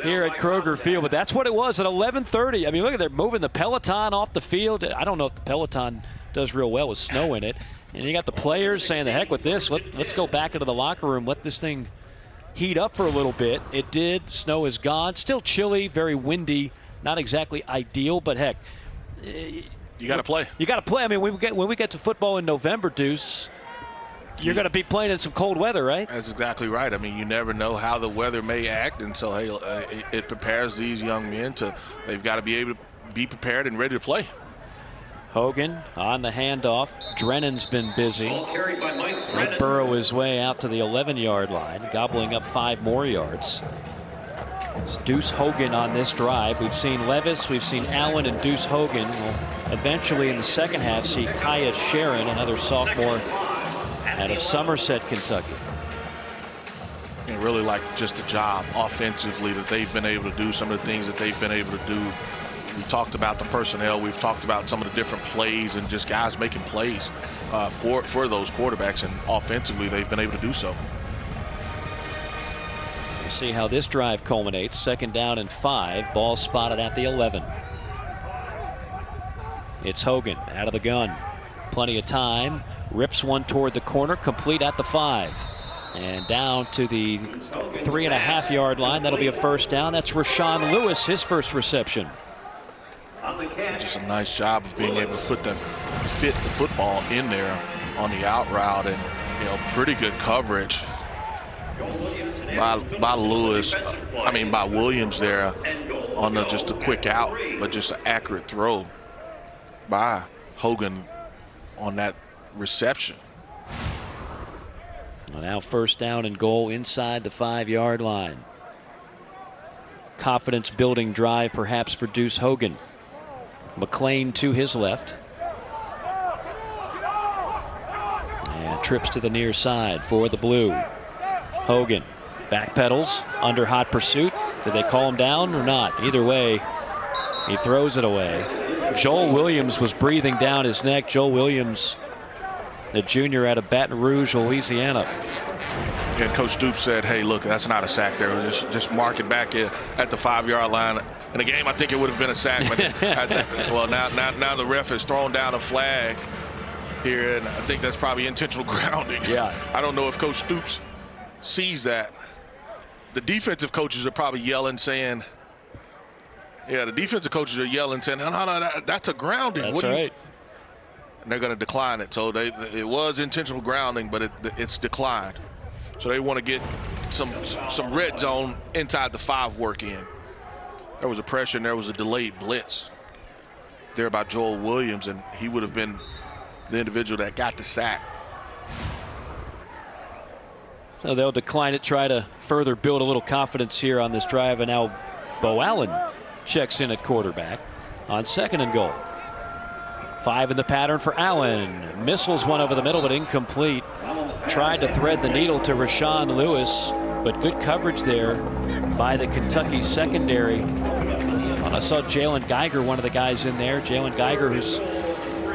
here at Kroger Field. But that's what it was at 11:30. I mean, look at, they're moving the Peloton off the field. I don't know if the Peloton does real well with snow in it. And you got the players saying, the heck with this, let's go back into the locker room, let this thing heat up for a little bit. It did. Snow is gone. Still chilly, very windy, not exactly ideal, but heck, you got to play. You got to play. I mean, when we get to football in November, Deuce, you're going to be playing in some cold weather, right? That's exactly right. I mean, you never know how the weather may act, and so hey, it prepares these young men they've got to be able to be prepared and ready to play. Hogan on the handoff. Drennan's been busy. He'll burrow his way out to the 11-yard line, gobbling up 5 more yards. It's Deuce Hogan on this drive. We've seen Levis, we've seen Allen, and Deuce Hogan. We'll eventually in the second half see Kaya Sharon, another sophomore out of Somerset, Kentucky. And really like just the job offensively that they've been able to do, some of the things that they've been able to do. We talked about the personnel. We've talked about some of the different plays and just guys making plays for those quarterbacks. And offensively, they've been able to do so. We'll see how this drive culminates. 2nd down and 5. Ball spotted at the 11. It's Hogan out of the gun. Plenty of time. Rips one toward the corner. Complete at the 5. And down to the 3.5-yard line. That'll be a first down. That's Rashawn Lewis, his first reception. Just a nice job of being able to fit the football in there on the out route, and pretty good coverage by Lewis. By Williams there on just a quick out, but just an accurate throw by Hogan on that reception. Well, now 1st down and goal inside the 5-yard line. Confidence building drive perhaps for Deuce Hogan. McClain to his left. And trips to the near side for the blue. Hogan backpedals under hot pursuit. Did they call him down or not? Either way, he throws it away. Joel Williams was breathing down his neck. Joel Williams, the junior out of Baton Rouge, Louisiana. And Coach Stoops said, hey, look, that's not a sack there. Just mark it back at the 5-yard line. In a game, I think it would have been a sack. But well, now the ref has thrown down a flag. here, and I think that's probably intentional grounding. Yeah. I don't know if Coach Stoops sees that. The defensive coaches are probably yelling, saying, yeah, the defensive coaches are yelling, saying, no, that's a grounding. That's right. And they're going to decline it. So it was intentional grounding, but it's declined. So they want to get some red zone inside the 5 work in. There was a pressure and there was a delayed blitz there by Joel Williams, and he would have been the individual that got the sack. So they'll decline it, try to further build a little confidence here on this drive, and now Bo Allen checks in at quarterback on 2nd and goal. 5 in the pattern for Allen. Missiles one over the middle, but incomplete. Tried to thread the needle to Rashawn Lewis, but good coverage there by the Kentucky secondary. And I saw Jalen Geiger, one of the guys in there. Jalen Geiger, who's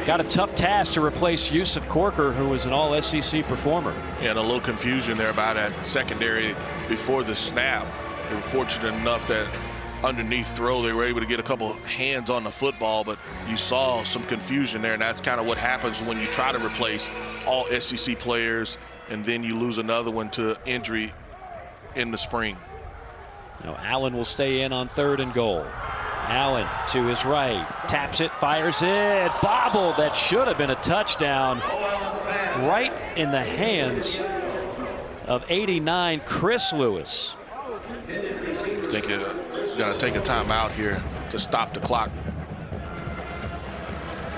got a tough task to replace Yusuf Corker, who was an all-SEC performer. Yeah, and a little confusion there by that secondary before the snap. They were fortunate enough that underneath throw they were able to get a couple hands on the football, but you saw some confusion there, and that's kind of what happens when you try to replace all SEC players and then you lose another one to injury in the spring. Now Allen will stay in on 3rd and goal. Allen to his right, taps it, fires it, bobble. That should have been a touchdown, right in the hands of 89 Chris Lewis. I think you're going to take a timeout here to stop the clock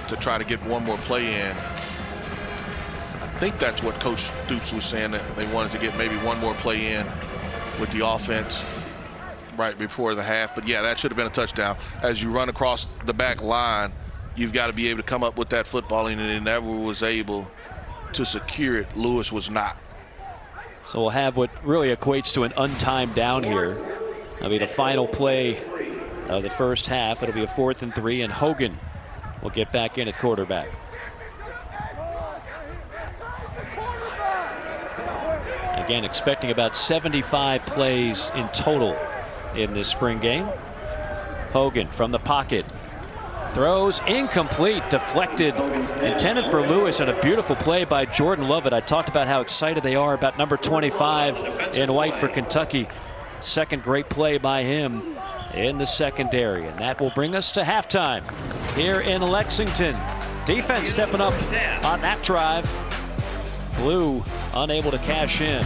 to try to get one more play in. I think that's what Coach Stoops was saying, that they wanted to get maybe one more play in with the offense right before the half. But yeah, that should have been a touchdown. As you run across the back line, you've got to be able to come up with that football, and he never was able to secure it. Lewis was not. So we'll have what really equates to an untimed down here. That'll be the final play of the first half. It'll be a 4th and 3, and Hogan will get back in at quarterback. Again, expecting about 75 plays in total in this spring game. Hogan from the pocket. Throws incomplete, deflected, intended for Lewis, and a beautiful play by Jordan Lovett. I talked about how excited they are about number 25 in white for Kentucky. 2nd great play by him in the secondary, and that will bring us to halftime here in Lexington. Defense stepping up on that drive. Blue unable to cash in.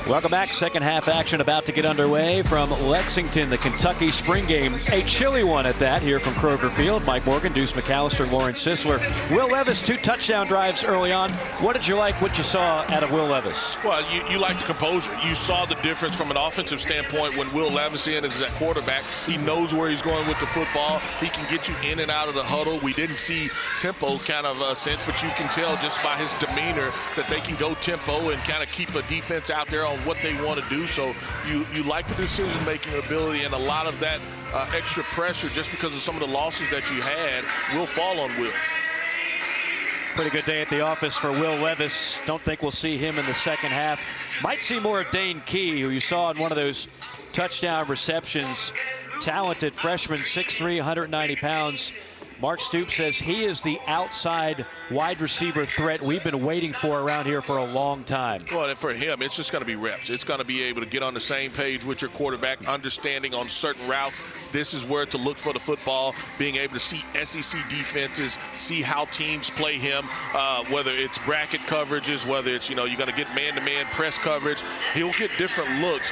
Welcome back. 2nd half action about to get underway from Lexington. The Kentucky spring game, a chilly one at that, here from Kroger Field. Mike Morgan, Deuce McAllister, Lawrence Sisler. Will Levis, 2 touchdown drives early on. What did you like what you saw out of Will Levis? Well, you like the composure. You saw the difference from an offensive standpoint when Will Levis is at quarterback. He knows where he's going with the football. He can get you in and out of the huddle. We didn't see tempo kind of sense, but you can tell just by his demeanor that they can go tempo and kind of keep a defense out there on what they want to do. So you like the decision-making ability, and a lot of that extra pressure, just because of some of the losses that you had, will fall on Will. Pretty good day at the office for Will Levis. Don't think we'll see him in the 2nd half. Might see more of Dane Key, who you saw in one of those touchdown receptions. Talented freshman, 6'3", 190 pounds. Mark Stoops says he is the outside wide receiver threat we've been waiting for around here for a long time. Well, and for him, it's just going to be reps. It's going to be able to get on the same page with your quarterback, understanding on certain routes. This is where to look for the football, being able to see SEC defenses, see how teams play him, whether it's bracket coverages, whether it's, you're going to get man-to-man press coverage. He'll get different looks.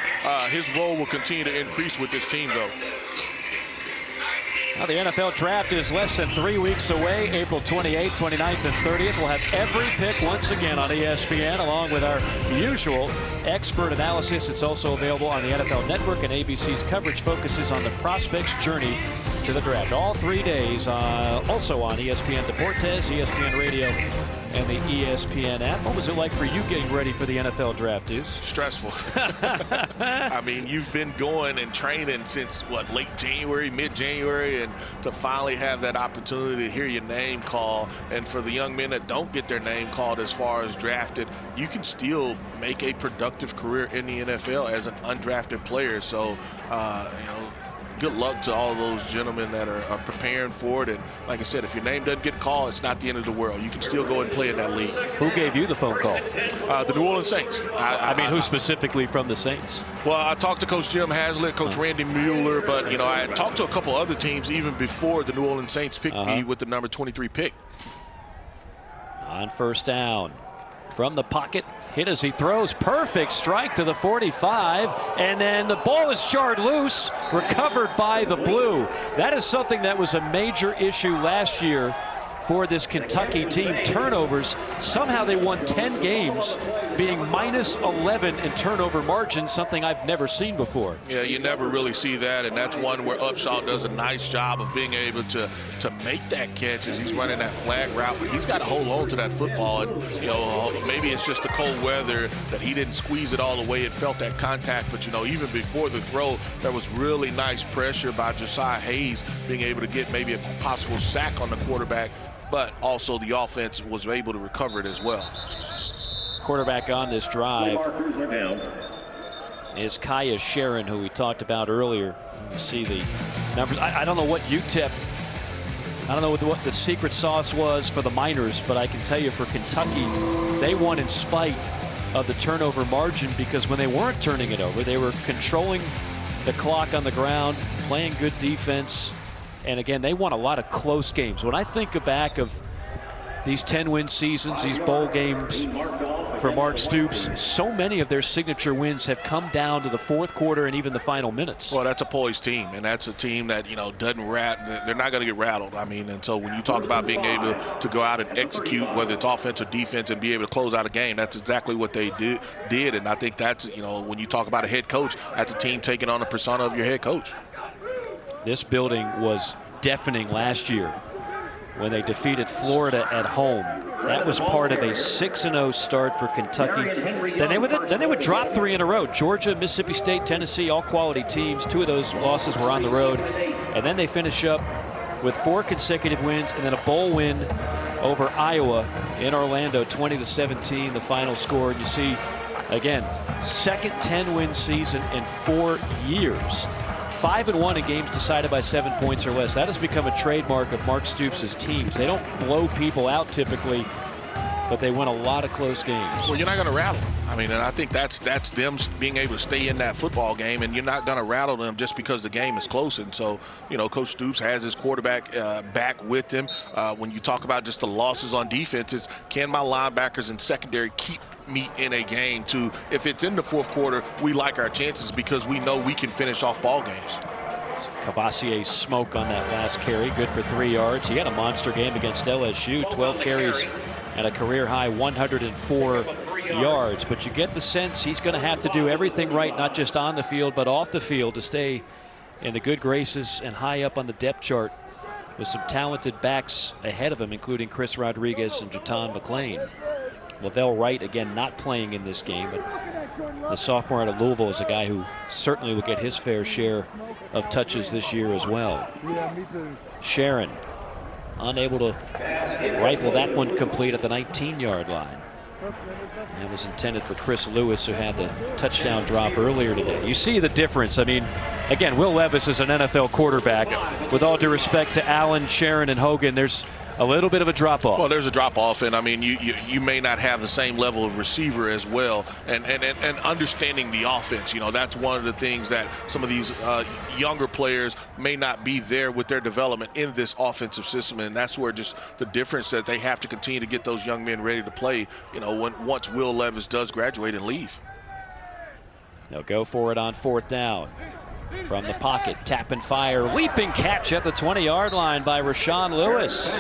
His role will continue to increase with this team, though. Now the NFL draft is less than 3 weeks away. April 28th, 29th, and 30th. We'll have every pick once again on ESPN, along with our usual expert analysis. It's also available on the NFL Network, and ABC's coverage focuses on the prospect's journey to the draft. All 3 days, also on ESPN Deportes, ESPN Radio, and the ESPN app. What was it like for you getting ready for the NFL draft, Deuce? Stressful. I mean, you've been going and training since, late January, mid-January, and to finally have that opportunity to hear your name called, and for the young men that don't get their name called as far as drafted, you can still make a productive career in the NFL as an undrafted player. So, good luck to all those gentlemen that are preparing for it. And like I said, if your name doesn't get called, it's not the end of the world. You can still go and play in that league. Who gave you the phone call? The New Orleans Saints. I mean, who specifically from the Saints? Well, I talked to Coach Jim Haslett, Coach Randy Mueller, but, I had talked to a couple other teams even before the New Orleans Saints picked me with the number 23 pick. On first down, from the pocket, hit as he throws, perfect strike to the 45, and then the ball is jarred loose, recovered by the Blue. That is something that was a major issue last year for this Kentucky team. Turnovers, somehow they won 10 games being minus 11 in turnover margin, something I've never seen before. Yeah, you never really see that, and that's one where Upshaw does a nice job of being able to make that catch as he's running that flag route. But he's got to hold on to that football, and maybe it's just the cold weather that he didn't squeeze it all the way and felt that contact. But even before the throw, there was really nice pressure by Josiah Hayes being able to get maybe a possible sack on the quarterback, but also the offense was able to recover it as well. Quarterback on this drive is Kaiya Sheron, who we talked about earlier. You see the numbers. I don't know what UTEP, I don't know what the secret sauce was for the Miners, but I can tell you for Kentucky, they won in spite of the turnover margin, because when they weren't turning it over, they were controlling the clock on the ground, playing good defense. And again, they won a lot of close games. When I think back of these 10-win seasons, these bowl games for Mark Stoops, so many of their signature wins have come down to the fourth quarter and even the final minutes. Well, that's a poised team, and that's a team that, doesn't they're not going to get rattled. And so when you talk about being able to go out and execute, whether it's offense or defense, and be able to close out a game, that's exactly what they did. And I think that's, when you talk about a head coach, that's a team taking on the persona of your head coach. This building was deafening last year when they defeated Florida at home. That was part of a 6-0 start for Kentucky. Then they would drop 3 in a row. Georgia, Mississippi State, Tennessee, all quality teams. 2 of those losses were on the road. And then they finish up with 4 consecutive wins and then a bowl win over Iowa in Orlando, 20-17, the final score. And you see, again, second 10-win season in 4 years. 5-1 in games decided by 7 points or less. That has become a trademark of Mark Stoops' teams. They don't blow people out typically, but they win a lot of close games. Well, you're not going to rattle them. And I think that's them being able to stay in that football game, and you're not going to rattle them just because the game is close. And so, Coach Stoops has his quarterback back with him. When you talk about just the losses on defenses, can my linebackers and secondary keep me in a game to, if it's in the fourth quarter, we like our chances because we know we can finish off ball games. Cavassier smoke on that last carry, good for 3 yards. He had a monster game against LSU, 12 carries and a career high 104 yards. But you get the sense he's going to have to do everything right, not just on the field, but off the field, to stay in the good graces and high up on the depth chart with some talented backs ahead of him, including Chris Rodriguez and Jaton McClain. Lavelle Wright, again, not playing in this game, but the sophomore out of Louisville is a guy who certainly will get his fair share of touches this year as well. Sheron unable to rifle that one complete at the 19-yard line. It was intended for Chris Lewis, who had the touchdown drop earlier today. You see the difference. Again, Will Levis is an NFL quarterback. With all due respect to Allen, Sheron, and Hogan, there's a little bit of a drop-off. Well, there's a drop-off, and you may not have the same level of receiver as well, and understanding the offense. That's one of the things that some of these younger players may not be there with their development in this offensive system, and that's where just the difference that they have to continue to get those young men ready to play, once Will Levis does graduate and leave. They'll go for it on fourth down. From the pocket, tap and fire, leaping catch at the 20-yard line by Rashawn Lewis.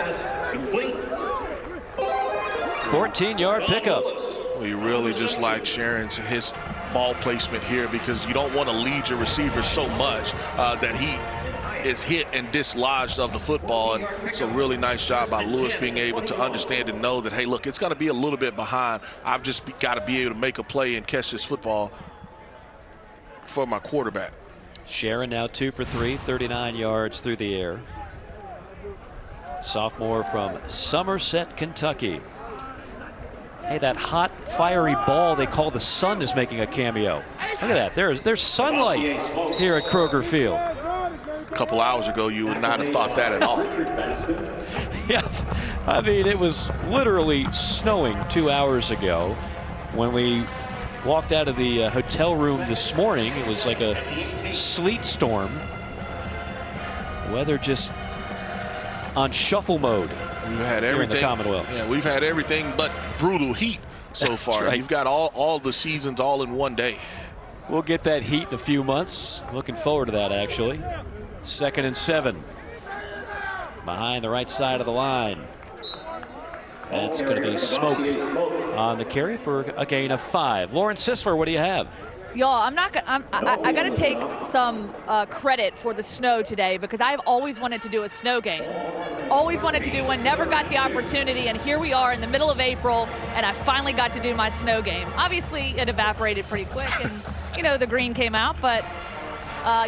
14-yard pickup. Well, you really just like his ball placement here, because you don't want to lead your receiver so much that he is hit and dislodged of the football. And so really nice job by Lewis being able to understand and know that, hey, look, it's going to be a little bit behind. I've just got to be able to make a play and catch this football for my quarterback. Sheron now 2 for 3, 39 yards through the air. Sophomore from Somerset, Kentucky. Hey, that hot, fiery ball they call the sun is making a cameo. Look at that. There's sunlight here at Kroger Field. couple hours ago, you would not have thought that at all. Yeah, I mean, it was literally snowing 2 hours ago. When we walked out of the hotel room this morning, it was like a sleet storm. Weather just on shuffle mode. We've had everything. Here in the Commonwealth. Yeah, we've had everything but brutal heat so far. Right. You've got all the seasons all in one day. We'll get that heat in a few months. Looking forward to that, actually. 2nd and 7. Behind the right side of the line. That's going to be Smoke on the carry for a gain of 5. Lauren Sisler, what do you have? Y'all, I got to take some credit for the snow today, because I've always wanted to do a snow game. Always wanted to do one, never got the opportunity, and here we are in the middle of April, and I finally got to do my snow game. Obviously, it evaporated pretty quick, and, you know, the green came out, but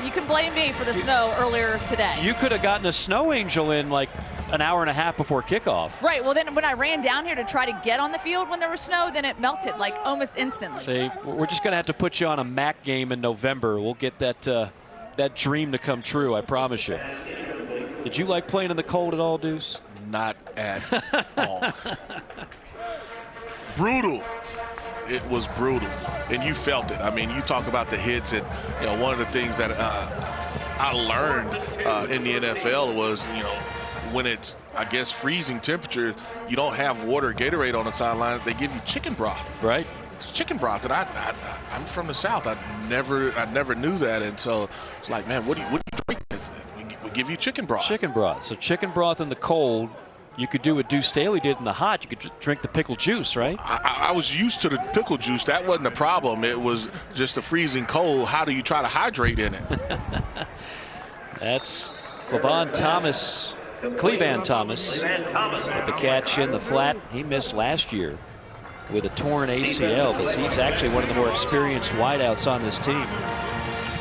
you can blame me for the snow earlier today. You could have gotten a snow angel in like an hour and a half before kickoff. Right, well then when I ran down here to try to get on the field when there was snow, then it melted like almost instantly. See, we're just gonna have to put you on a MAC game in November. We'll get that dream to come true, I promise you. Did you like playing in the cold at all, Deuce? Not at all. Brutal. It was brutal, and you felt it. I mean, you talk about the hits, and you know, one of the things that I learned in the NFL was, you know, when it's, I guess, freezing temperature, you don't have water or Gatorade on the sideline. They give you chicken broth. Right. It's chicken broth, and I'm from the South. I never knew that, and so it's like, man, what do you drink? We give you chicken broth. Chicken broth. So chicken broth in the cold. You could do what Deuce Staley did in the hot. You could drink the pickle juice, right? I was used to the pickle juice. That wasn't a problem. It was just the freezing cold. How do you try to hydrate in it? That's Clevan Thomas with the catch in the flat. He missed last year with a torn ACL, because he's actually one of the more experienced wideouts on this team.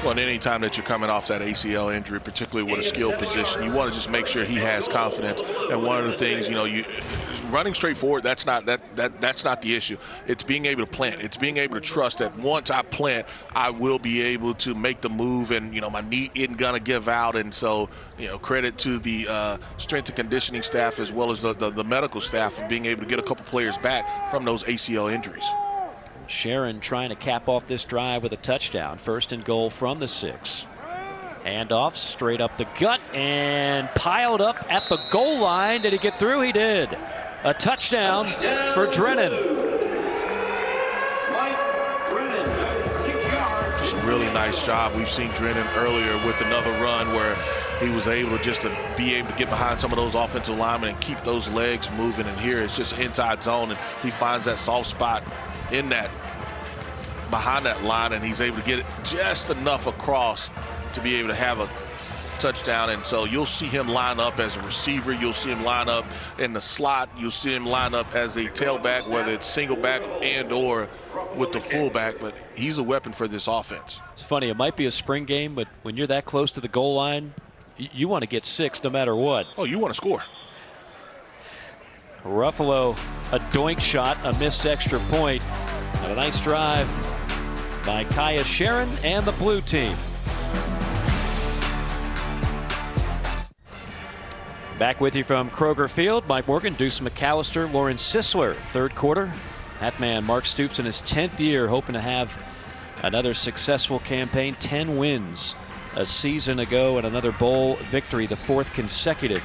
Well, any time that you're coming off that ACL injury, particularly with a skilled position, you want to just make sure he has confidence. And one of the things, you know, running straight forward, that's not the issue. It's being able to plant. It's being able to trust that once I plant, I will be able to make the move, and, you know, my knee isn't going to give out. And so, you know, credit to the strength and conditioning staff as well as the medical staff for being able to get a couple players back from those ACL injuries. Sharon trying to cap off this drive with a touchdown. 1st and goal from the 6. Handoff straight up the gut and piled up at the goal line. Did he get through? He did. A touchdown for Drennan. Just a really nice job. We've seen Drennan earlier with another run where he was able to just to be able to get behind some of those offensive linemen and keep those legs moving. And here it's just inside zone, and he finds that soft spot in that, behind that line, and he's able to get it just enough across to be able to have a touchdown. And so you'll see him line up as a receiver. You'll see him line up in the slot. You'll see him line up as a tailback, whether it's single back and or with the fullback. But he's a weapon for this offense. It's funny, it might be a spring game, but when you're that close to the goal line, you want to get 6 no matter what. Oh, you want to score. Ruffalo, a doink shot, a missed extra point, and a nice drive by Kaya Sharon and the blue team. Back with you from Kroger Field, Mike Morgan, Deuce McAllister, Lauren Sisler. 3rd quarter. That man, Mark Stoops, in his 10th year, hoping to have another successful campaign. 10 wins a season ago and another bowl victory, the 4th consecutive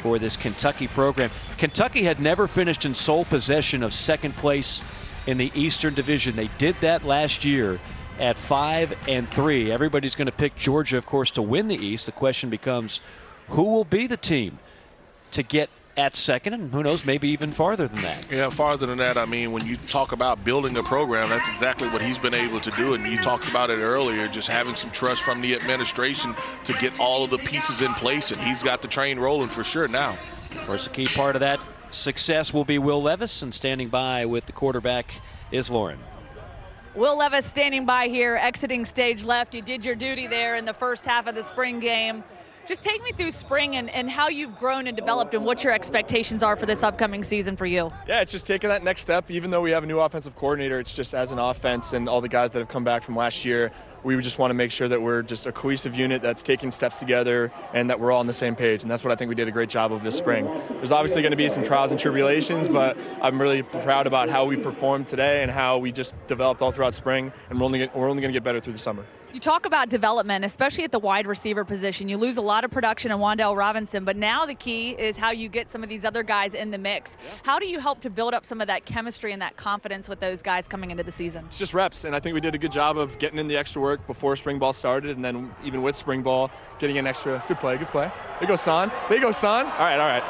for this Kentucky program. Kentucky had never finished in sole possession of 2nd place in the Eastern Division. They did that last year at 5-3. Everybody's going to pick Georgia, of course, to win the East. The question becomes, who will be the team to get at 2nd, and who knows, maybe even farther than that. Yeah, farther than that. I mean, when you talk about building a program, that's exactly what he's been able to do. And you talked about it earlier, just having some trust from the administration to get all of the pieces in place, and he's got the train rolling for sure now. Of course, a key part of that success will be Will Levis, and standing by with the quarterback is Lauren. Will Levis standing by here, exiting stage left. You did your duty there in the first half of the spring game. Just take me through spring and how you've grown and developed and what your expectations are for this upcoming season for you. Yeah, it's just taking that next step. Even though we have a new offensive coordinator, it's just as an offense and all the guys that have come back from last year, we just want to make sure that we're just a cohesive unit that's taking steps together and that we're all on the same page. And that's what I think we did a great job of this spring. There's obviously going to be some trials and tribulations, but I'm really proud about how we performed today and how we just developed all throughout spring. And we're only going to get better through the summer. You talk about development, especially at the wide receiver position. You lose a lot of production in Wan'Dale Robinson, but now the key is how you get some of these other guys in the mix. How do you help to build up some of that chemistry and that confidence with those guys coming into the season? It's just reps, and I think we did a good job of getting in the extra work before spring ball started, and then even with spring ball, getting in extra. Good play. There goes Son. All right.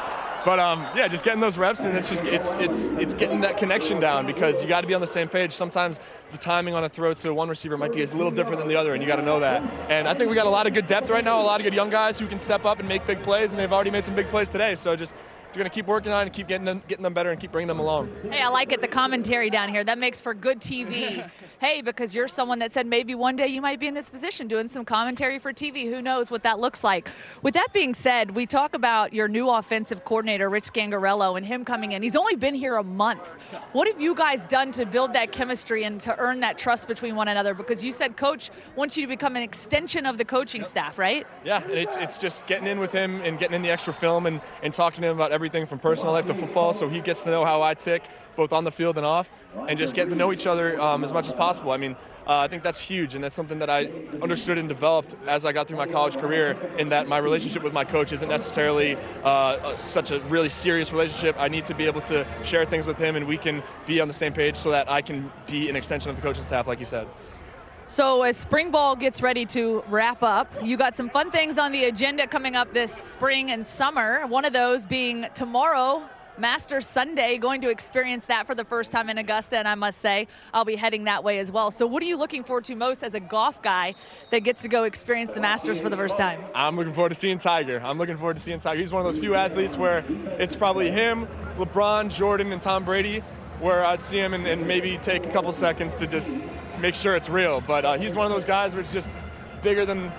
But yeah, just getting those reps, and it's getting that connection down, because you got to be on the same page. Sometimes the timing on a throw to one receiver might be a little different than the other, and you got to know that. And I think we got a lot of good depth right now, a lot of good young guys who can step up and make big plays, and they've already made some big plays today. So just going to keep working on it and keep getting them better and keep bringing them along. Hey, I like it, the commentary down here. That makes for good TV. Hey, because you're someone that said maybe one day you might be in this position doing some commentary for TV. Who knows what that looks like. With that being said, we talk about your new offensive coordinator, Rich Scangarello, and him coming in. He's only been here a month. What have you guys done to build that chemistry and to earn that trust between one another? Because you said Coach wants you to become an extension of the coaching staff, right? Yeah, it's just getting in with him and getting in the extra film and talking to him about everything from personal life to football, so he gets to know how I tick, both on the field and off, and just getting to know each other as much as possible. I mean, I think that's huge, and that's something that I understood and developed as I got through my college career, in that my relationship with my coach isn't necessarily such a really serious relationship. I need to be able to share things with him, and we can be on the same page so that I can be an extension of the coaching staff, like you said. So as spring ball gets ready to wrap up, you got some fun things on the agenda coming up this spring and summer. One of those being tomorrow, Masters Sunday, going to experience that for the first time in Augusta, and I must say I'll be heading that way as well. So what are you looking forward to most as a golf guy that gets to go experience the Masters for the first time? I'm looking forward to seeing Tiger. He's one of those few athletes where it's probably him, LeBron, Jordan, and Tom Brady, where I'd see him and maybe take a couple seconds to just make sure it's real. But he's one of those guys where it's just bigger than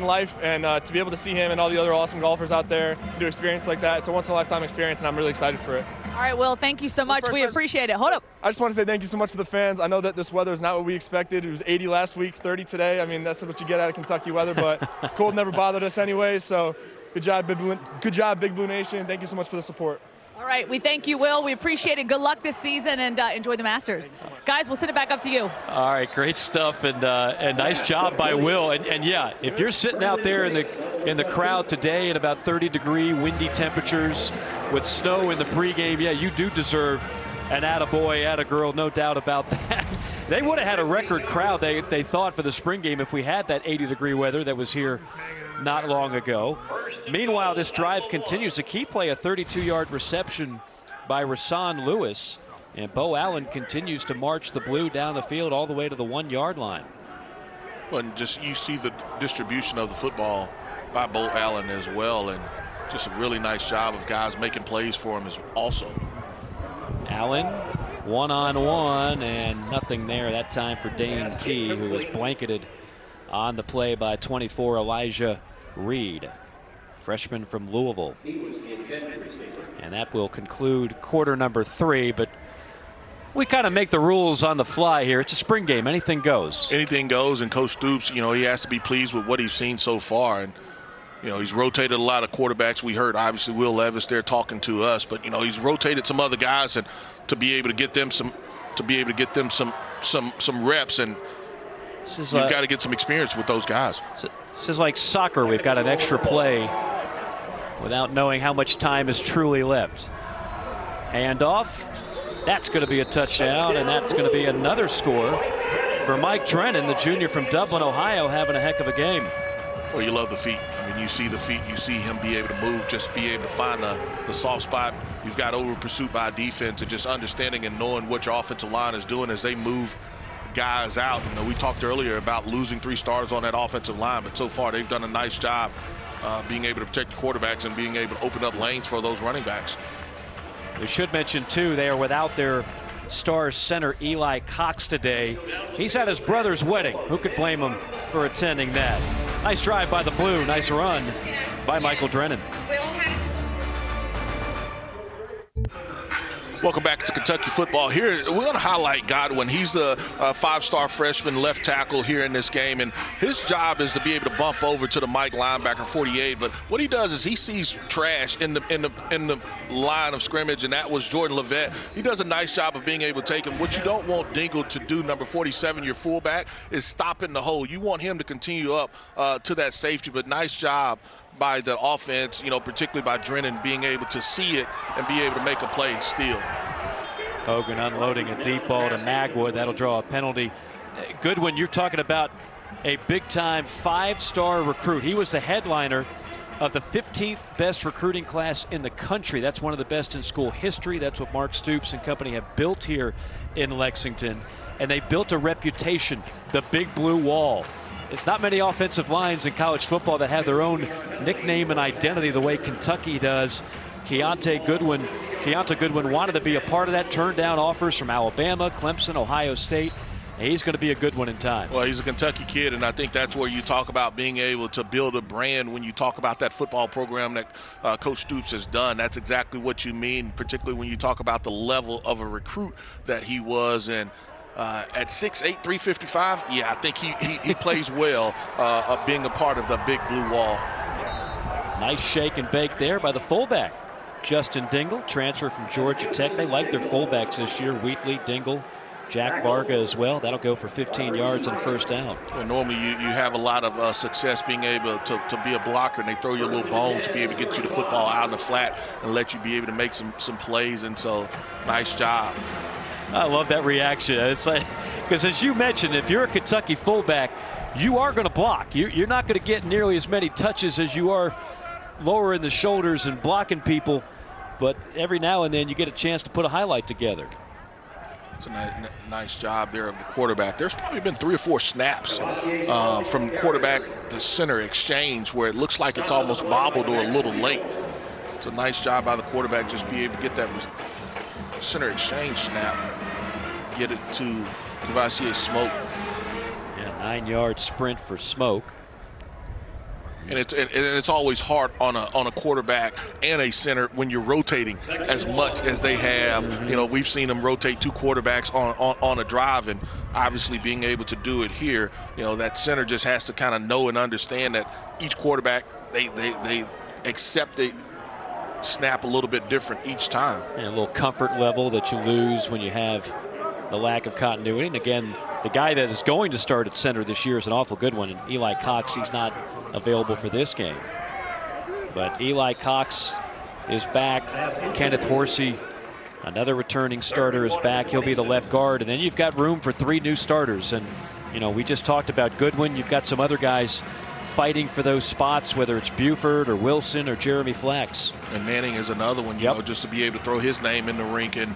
life, and to be able to see him and all the other awesome golfers out there do experience like that, it's a once-in-a-lifetime experience, and I'm really excited for it. All right, Will, thank you so much. We appreciate it. Hold up. I just want to say thank you so much to the fans. I know that this weather is not what we expected. It was 80 last week, 30 today. I mean, that's what you get out of Kentucky weather, but cold never bothered us anyway, so good job, Big Blue Nation. Thank you so much for the support. All right, we thank you, Will. We appreciate it. Good luck this season, and enjoy the Masters. Guys, we'll send it back up to you. All right, great stuff, and nice job by Will. And yeah, if you're sitting out there in the crowd today in about 30-degree windy temperatures with snow in the pregame, yeah, you do deserve an attaboy, attagirl, no doubt about that. They would have had a record crowd, they thought, for the spring game if we had that 80-degree weather that was here not long ago. Meanwhile, this drive continues. The key play, a 32-yard reception by Rasan Lewis, and Bo Allen continues to march the blue down the field all the way to the 1-yard line. Well, and just you see the distribution of the football by Bo Allen as well, and just a really nice job of guys making plays for him as also. Allen one-on-one, and nothing there that time for Dane Key, who was blanketed on the play by 24 Elijah Reed, freshman from Louisville. And that will conclude quarter number 3, but we kind of make the rules on the fly here. It's a spring game. Anything goes. Anything goes, and Coach Stoops, he has to be pleased with what he's seen so far. And, he's rotated a lot of quarterbacks. We heard, obviously, Will Levis there talking to us, but, he's rotated some other guys, and to be able to get them some reps, and you've got to get some experience with those guys. This is like soccer. We've got an extra play without knowing how much time is truly left. Handoff. That's going to be a touchdown, and that's going to be another score for Mike Drennan, the junior from Dublin, Ohio, having a heck of a game. Well, you love the feet. I mean, you see the feet. You see him be able to move, just be able to find the soft spot. You've got over pursuit by defense, and just understanding and knowing what your offensive line is doing as they move guys out. We talked earlier about losing 3 starters on that offensive line, but so far they've done a nice job being able to protect the quarterbacks and being able to open up lanes for those running backs. We should mention, too, they are without their Stars center Eli Cox today. He's at his brother's wedding. Who could blame him for attending that? Nice drive by the Blue. Nice run by Michael Drennan. Welcome back to Kentucky football. Here, we're going to highlight Godwin. He's the five-star freshman left tackle here in this game, and his job is to be able to bump over to the Mike linebacker 48. But what he does is he sees trash in the line of scrimmage, and that was Jordan Leavitt. He does a nice job of being able to take him. What you don't want Dingle to do, number 47, your fullback, is stop in the hole. You want him to continue up to that safety, but nice job by the offense, particularly by Drennan being able to see it and be able to make a play still. Hogan unloading a deep ball to Magwood. That'll draw a penalty. Goodwin, you're talking about a big-time five-star recruit. He was the headliner of the 15th best recruiting class in the country. That's one of the best in school history. That's what Mark Stoops and company have built here in Lexington. And they built a reputation, the Big Blue Wall. It's not many offensive lines in college football that have their own nickname and identity the way Kentucky does. Keontae Goodwin wanted to be a part of that, turned down offers from Alabama, Clemson, Ohio State. He's going to be a good one in time. Well, he's a Kentucky kid, and I think that's where you talk about being able to build a brand when you talk about that football program that Coach Stoops has done. That's exactly what you mean, particularly when you talk about the level of a recruit that he was. And at 6'8", 355, yeah, I think he plays well of being a part of the Big Blue Wall. Nice shake and bake there by the fullback, Justin Dingle, transfer from Georgia Tech. They like their fullbacks this year, Wheatley, Dingle, Jack Varga as well. That'll go for 15 yards and a first down. Well, normally you have a lot of success being able to be a blocker, and they throw you a little bone to be able to get you the football out in the flat and let you be able to make some plays, and so nice job. I love that reaction. It's like, because as you mentioned, if you're a Kentucky fullback, you are going to block. You're not going to get nearly as many touches as you are lowering the shoulders and blocking people, but every now and then you get a chance to put a highlight together. It's a nice job there of the quarterback. There's probably been 3 or 4 snaps from quarterback to center exchange where it looks like it's almost bobbled or a little late. It's a nice job by the quarterback just be able to get that center exchange snap, get it to Kavasier Smoke. Yeah, 9-yard sprint for Smoke. And it's always hard on a quarterback and a center when you're rotating as much as they have. Mm-hmm. We've seen them rotate 2 quarterbacks on a drive, and obviously being able to do it here, that center just has to kind of know and understand that each quarterback, they accept the snap a little bit different each time. And a little comfort level that you lose when you have the lack of continuity. And again, the guy that is going to start at center this year is an awful good one. And Eli Cox, he's not available for this game. But Eli Cox is back. Kenneth Horsey, another returning starter, is back. He'll be the left guard. And then you've got room for 3 new starters. And, we just talked about Goodwin. You've got some other guys fighting for those spots, whether it's Buford or Wilson or Jeremy Flex. And Manning is another one, just to be able to throw his name in the ring. And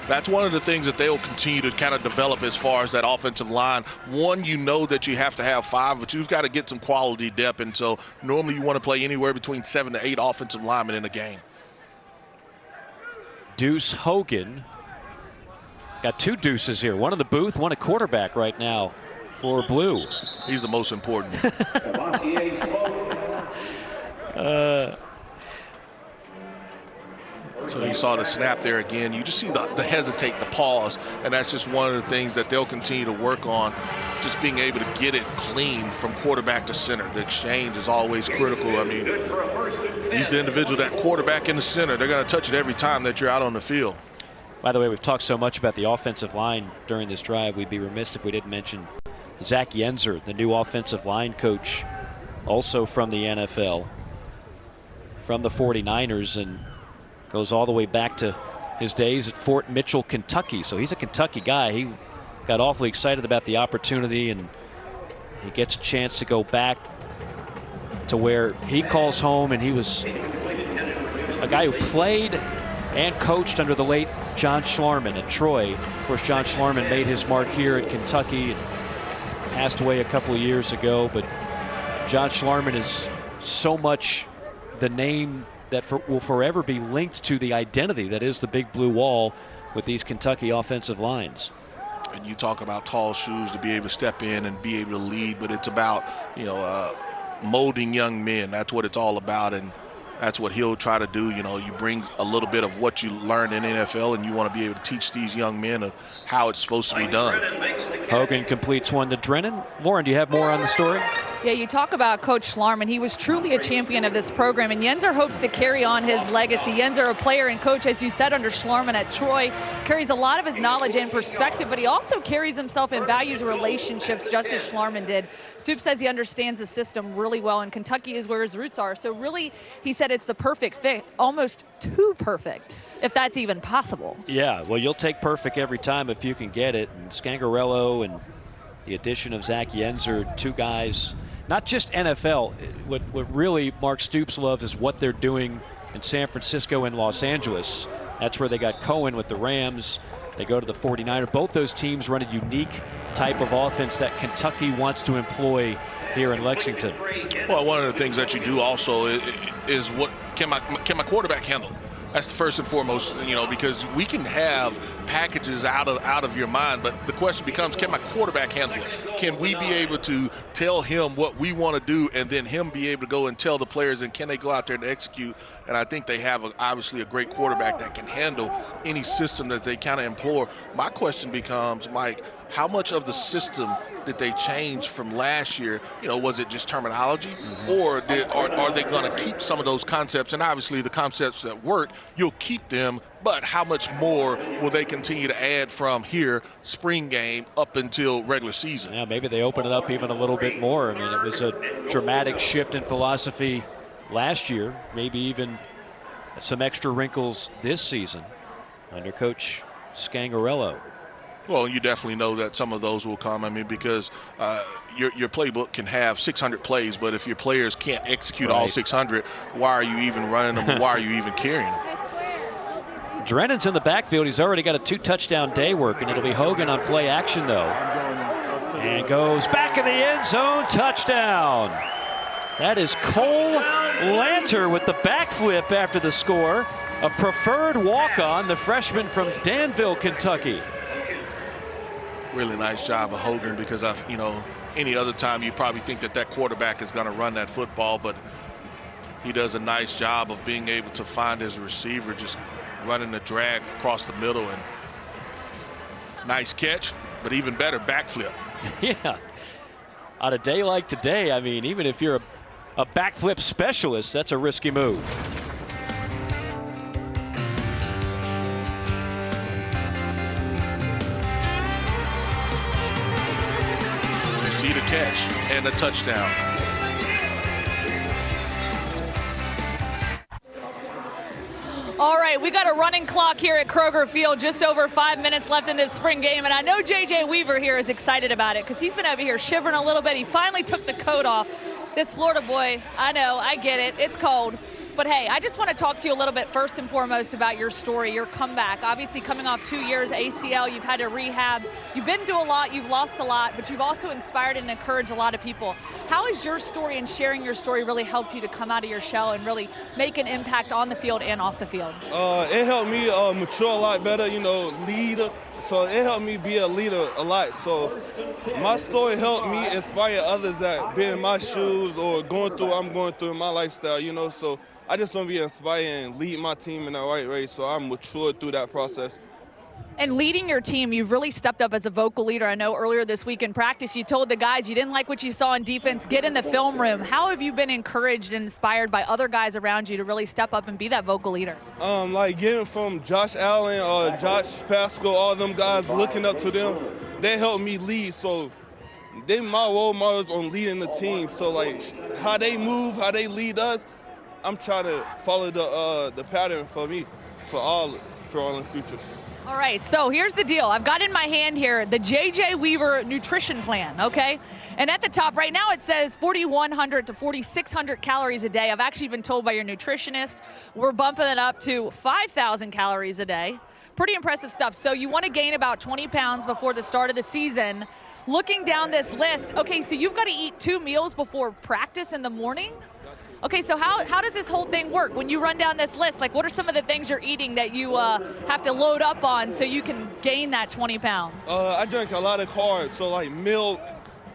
that's one of the things that they'll continue to kind of develop as far as that offensive line. One, that you have to have 5, but you've got to get some quality depth. And so normally you want to play anywhere between 7 to 8 offensive linemen in a game. Deuce Hogan. Got 2 deuces here. One in the booth, one at quarterback right now for Blue. He's the most important. So you saw the snap there again. You just see the hesitate, the pause, and that's just one of the things that they'll continue to work on, just being able to get it clean from quarterback to center. The exchange is always critical. I mean, he's the individual, that quarterback in the center. They're going to touch it every time that you're out on the field. By the way, we've talked so much about the offensive line during this drive. We'd be remiss if we didn't mention Zach Yenzer, the new offensive line coach, also from the NFL, from the 49ers, and goes all the way back to his days at Fort Mitchell, Kentucky. So he's a Kentucky guy. He got awfully excited about the opportunity, and he gets a chance to go back to where he calls home. And he was a guy who played and coached under the late John Schlarman at Troy. Of course, John Schlarman made his mark here at Kentucky and passed away a couple of years ago, but John Schlarman is so much the name that will forever be linked to the identity that is the Big Blue Wall with these Kentucky offensive lines. And you talk about tall shoes to be able to step in and be able to lead, but it's about, molding young men. That's what it's all about, and that's what he'll try to do. You know, you bring a little bit of what you learned in NFL, and you want to be able to teach these young men of how it's supposed to be done. Hogan completes one to Drennan. Lauren, do you have more on the story? Yeah, you talk about Coach Schlarman. He was truly a champion of this program, and Yenser hopes to carry on his legacy. Yenser, a player and coach, as you said, under Schlarman at Troy, carries a lot of his knowledge and perspective, but he also carries himself and values relationships just as Schlarman did. Stoops says he understands the system really well, and Kentucky is where his roots are. So really, he said it's the perfect fit, almost too perfect, if that's even possible. Yeah, well, you'll take perfect every time if you can get it. And Scangarello and the addition of Zach Yenser, two guys, not just NFL. What really Mark Stoops loves is what they're doing in San Francisco and Los Angeles. That's where they got Cohen with the Rams. They go to the 49ers. Both those teams run a unique type of offense that Kentucky wants to employ here in Lexington. Well, one of the things that you do also is what can my quarterback handle? That's the first and foremost, you know, because we can have packages out of your mind, but the question becomes, can my quarterback handle it? Can we be able to tell him what we want to do, and then him be able to go and tell the players, and can they go out there and execute? And I think they have obviously a great quarterback that can handle any system that they kind of employ. My question becomes, Mike, how much of the system did they change from last year? You know, was it just terminology, or are they going to keep some of those concepts? And obviously the concepts that work, you'll keep them, but how much more will they continue to add from here, spring game, up until regular season? Yeah, maybe they open it up even a little bit more. I mean, it was a dramatic shift in philosophy last year, maybe even some extra wrinkles this season under Coach Scangarello. Well, you definitely know that some of those will come. I mean, because your playbook can have 600 plays, but if your players can't execute all 600, why are you even running them? Why are you even carrying them? Drennan's in the backfield. He's already got a 2-touchdown day work, and it'll be Hogan on play action, though. And goes back of the end zone, touchdown. That is Cole Lanter with the backflip after the score. A preferred walk-on, the freshman from Danville, Kentucky. Really nice job of Hogan, because any other time you probably think that quarterback is going to run that football, but he does a nice job of being able to find his receiver, just running the drag across the middle, and nice catch, but even better backflip. Yeah, on a day like today, I mean, even if you're a backflip specialist, that's a risky move. See the catch and a touchdown. All right, we got a running clock here at Kroger Field, just over 5 minutes left in this spring game, and I know J.J. Weaver here is excited about it because he's been over here shivering a little bit. He finally took the coat off. This Florida boy, I know, I get it, it's cold. But hey, I just want to talk to you a little bit first and foremost about your story, your comeback. Obviously coming off 2 years ACL, you've had to rehab. You've been through a lot, you've lost a lot, but you've also inspired and encouraged a lot of people. How has your story and sharing your story really helped you to come out of your shell and really make an impact on the field and off the field? It helped me mature a lot better, lead. So it helped me be a leader a lot. So my story helped me inspire others that been in my shoes or going through what I'm going through in my lifestyle, So I just want to be inspired and lead my team in the right way, so I'm matured through that process. And leading your team, you've really stepped up as a vocal leader. I know earlier this week in practice, you told the guys you didn't like what you saw in defense, get in the film room. How have you been encouraged and inspired by other guys around you to really step up and be that vocal leader? Like getting from Josh Allen or Josh Pascal, all them guys, looking up to them, they helped me lead. So they my role models on leading the team. So like how they move, how they lead us, I'm trying to follow the pattern for me, for all in the future. All right, so here's the deal. I've got in my hand here the J.J. Weaver nutrition plan, okay? And at the top right now it says 4,100 to 4,600 calories a day. I've actually been told by your nutritionist we're bumping it up to 5,000 calories a day. Pretty impressive stuff. So you want to gain about 20 pounds before the start of the season. Looking down this list, okay, so you've got to eat 2 meals before practice in the morning? Okay, so how does this whole thing work? When you run down this list, like what are some of the things you're eating that you have to load up on so you can gain that 20 pounds? I drink a lot of carbs, so like milk,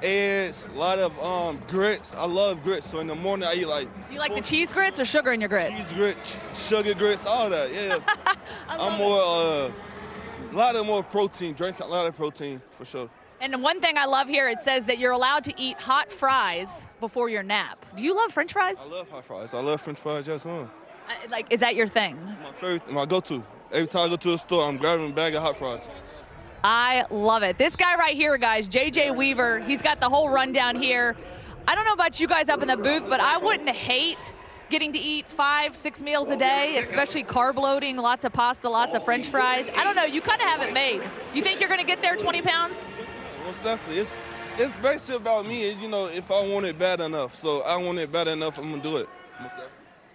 eggs, a lot of grits. I love grits. So in the morning, I eat like. You like the cheese grits or sugar in your grits? Cheese grits, sugar grits, all that. Yeah. I'm more, a lot of more protein. Drink a lot of protein for sure. And one thing I love here, it says that you're allowed to eat hot fries before your nap. Do you love French fries? I love hot fries. I love French fries. Yes, ma'am. Like, is that your thing? My favorite, my go-to. Every time I go to the store, I'm grabbing a bag of hot fries. I love it. This guy right here, guys, J.J. Weaver, he's got the whole rundown here. I don't know about you guys up in the booth, but I wouldn't hate getting to eat 5-6 meals a day, especially carb loading, lots of pasta, lots of French fries. I don't know, you kind of have it made. You think you're going to get there 20 pounds? Most definitely. It's basically about me, you know, if I want it bad enough. So I want it bad enough, I'm going to do it. Most definitely.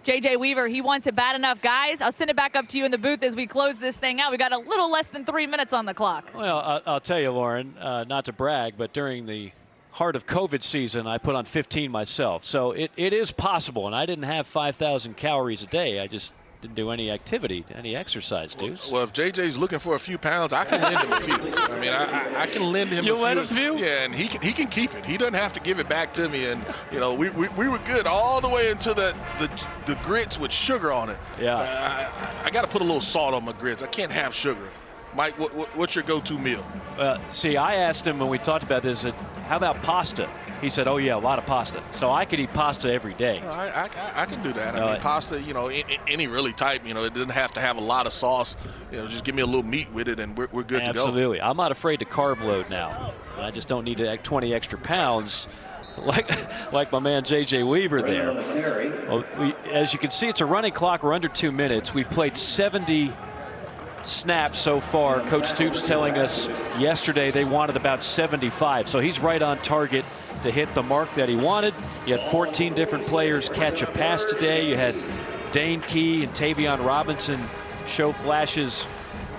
J.J. Weaver, he wants it bad enough. Guys, I'll send it back up to you in the booth as we close this thing out. We got a little less than 3 minutes on the clock. Well, I'll tell you, Lauren, not to brag, but during the heart of COVID season, I put on 15 myself. So it is possible, and I didn't have 5,000 calories a day. I just didn't do any activity, any exercise, Deuce. Well, if JJ's looking for a few pounds, I can lend him a few. I mean, I can lend him a few. You'll lend him a few? Yeah, and he can keep it. He doesn't have to give it back to me. And, you know, we were good all the way into the grits with sugar on it. Yeah. I got to put a little salt on my grits. I can't have sugar. Mike, what's your go-to meal? See, I asked him when we talked about this, how about pasta? He said, oh, yeah, a lot of pasta. So I could eat pasta every day. I can do that. I mean, pasta, you know, any really type, you know, it doesn't have to have a lot of sauce. You know, just give me a little meat with it and we're good to go. Absolutely. I'm not afraid to carb load now. I just don't need 20 extra pounds like my man J.J. Weaver there. Well, as you can see, it's a running clock. We're under 2 minutes. We've played 70 snaps so far. Coach Stoops telling us yesterday they wanted about 75. So he's right on target to hit the mark that he wanted. You had 14 different players catch a pass today. You had Dane Key and Tavion Robinson show flashes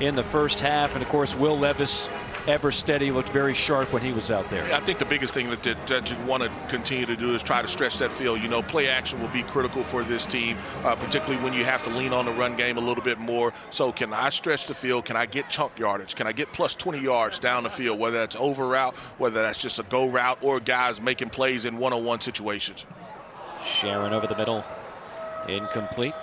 in the first half. And, of course, Will Levis, ever steady, looked very sharp when he was out there. Yeah, I think the biggest thing that you want to continue to do is try to stretch that field. You know, play action will be critical for this team, particularly when you have to lean on the run game a little bit more. So can I stretch the field? Can I get chunk yardage? Can I get plus 20 yards down the field, whether that's over route, whether that's just a go route, or guys making plays in one-on-one situations? Sharon over the middle, incomplete.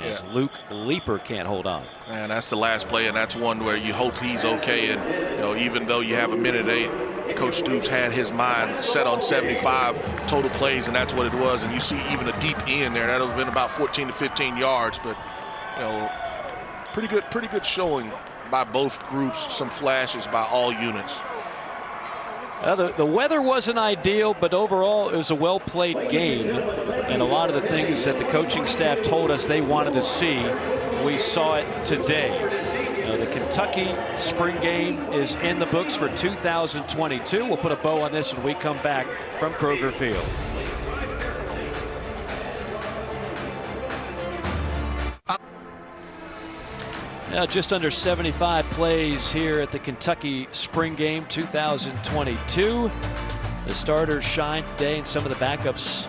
As Luke Leeper can't hold on. And that's the last play, and that's one where you hope he's okay. And, you know, even though you have a minute 8, Coach Stoops had his mind set on 75 total plays, and that's what it was. And you see even a deep end there. That would have been about 14 to 15 yards. But, you know, pretty good showing by both groups, some flashes by all units. The weather wasn't ideal, but overall it was a well-played game. And a lot of the things that the coaching staff told us they wanted to see, we saw it today. The Kentucky spring game is in the books for 2022. We'll put a bow on this when we come back from Kroger Field. Now just under 75 plays here at the Kentucky Spring Game 2022. The starters shine today, and some of the backups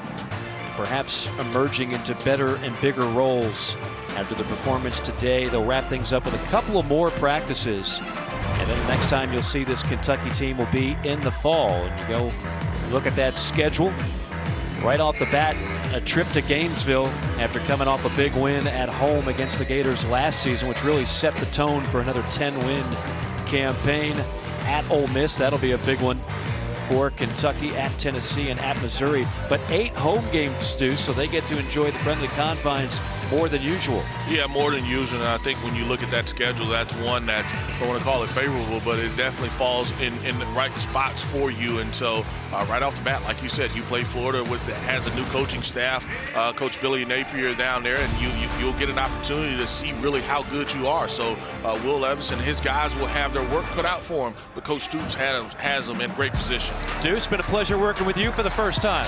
perhaps emerging into better and bigger roles. After the performance today, they'll wrap things up with a couple of more practices. And then the next time you'll see this Kentucky team will be in the fall. And you go look at that schedule. Right off the bat, a trip to Gainesville after coming off a big win at home against the Gators last season, which really set the tone for another 10-win campaign. At Ole Miss, that'll be a big one for Kentucky, at Tennessee, and at Missouri. But 8 home games, Stu, so they get to enjoy the friendly confines more than usual. Yeah, more than usual. And I think when you look at that schedule, that's one that, I don't want to call it favorable, but it definitely falls in the right spots for you. And so right off the bat, like you said, you play Florida has a new coaching staff, Coach Billy Napier down there, and you'll get an opportunity to see really how good you are. So Will Levis and his guys will have their work cut out for them, but Coach Stoops has them in great position. Deuce, it's been a pleasure working with you for the first time.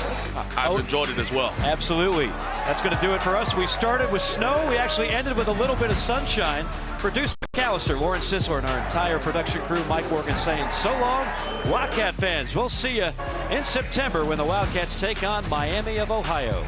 I've enjoyed it as well. Absolutely. That's going to do it for us. We started with snow. We actually ended with a little bit of sunshine. Producer McAllister, Lauren Sisler, and our entire production crew, Mike Morgan, saying so long, Wildcat fans. We'll see you in September when the Wildcats take on Miami of Ohio.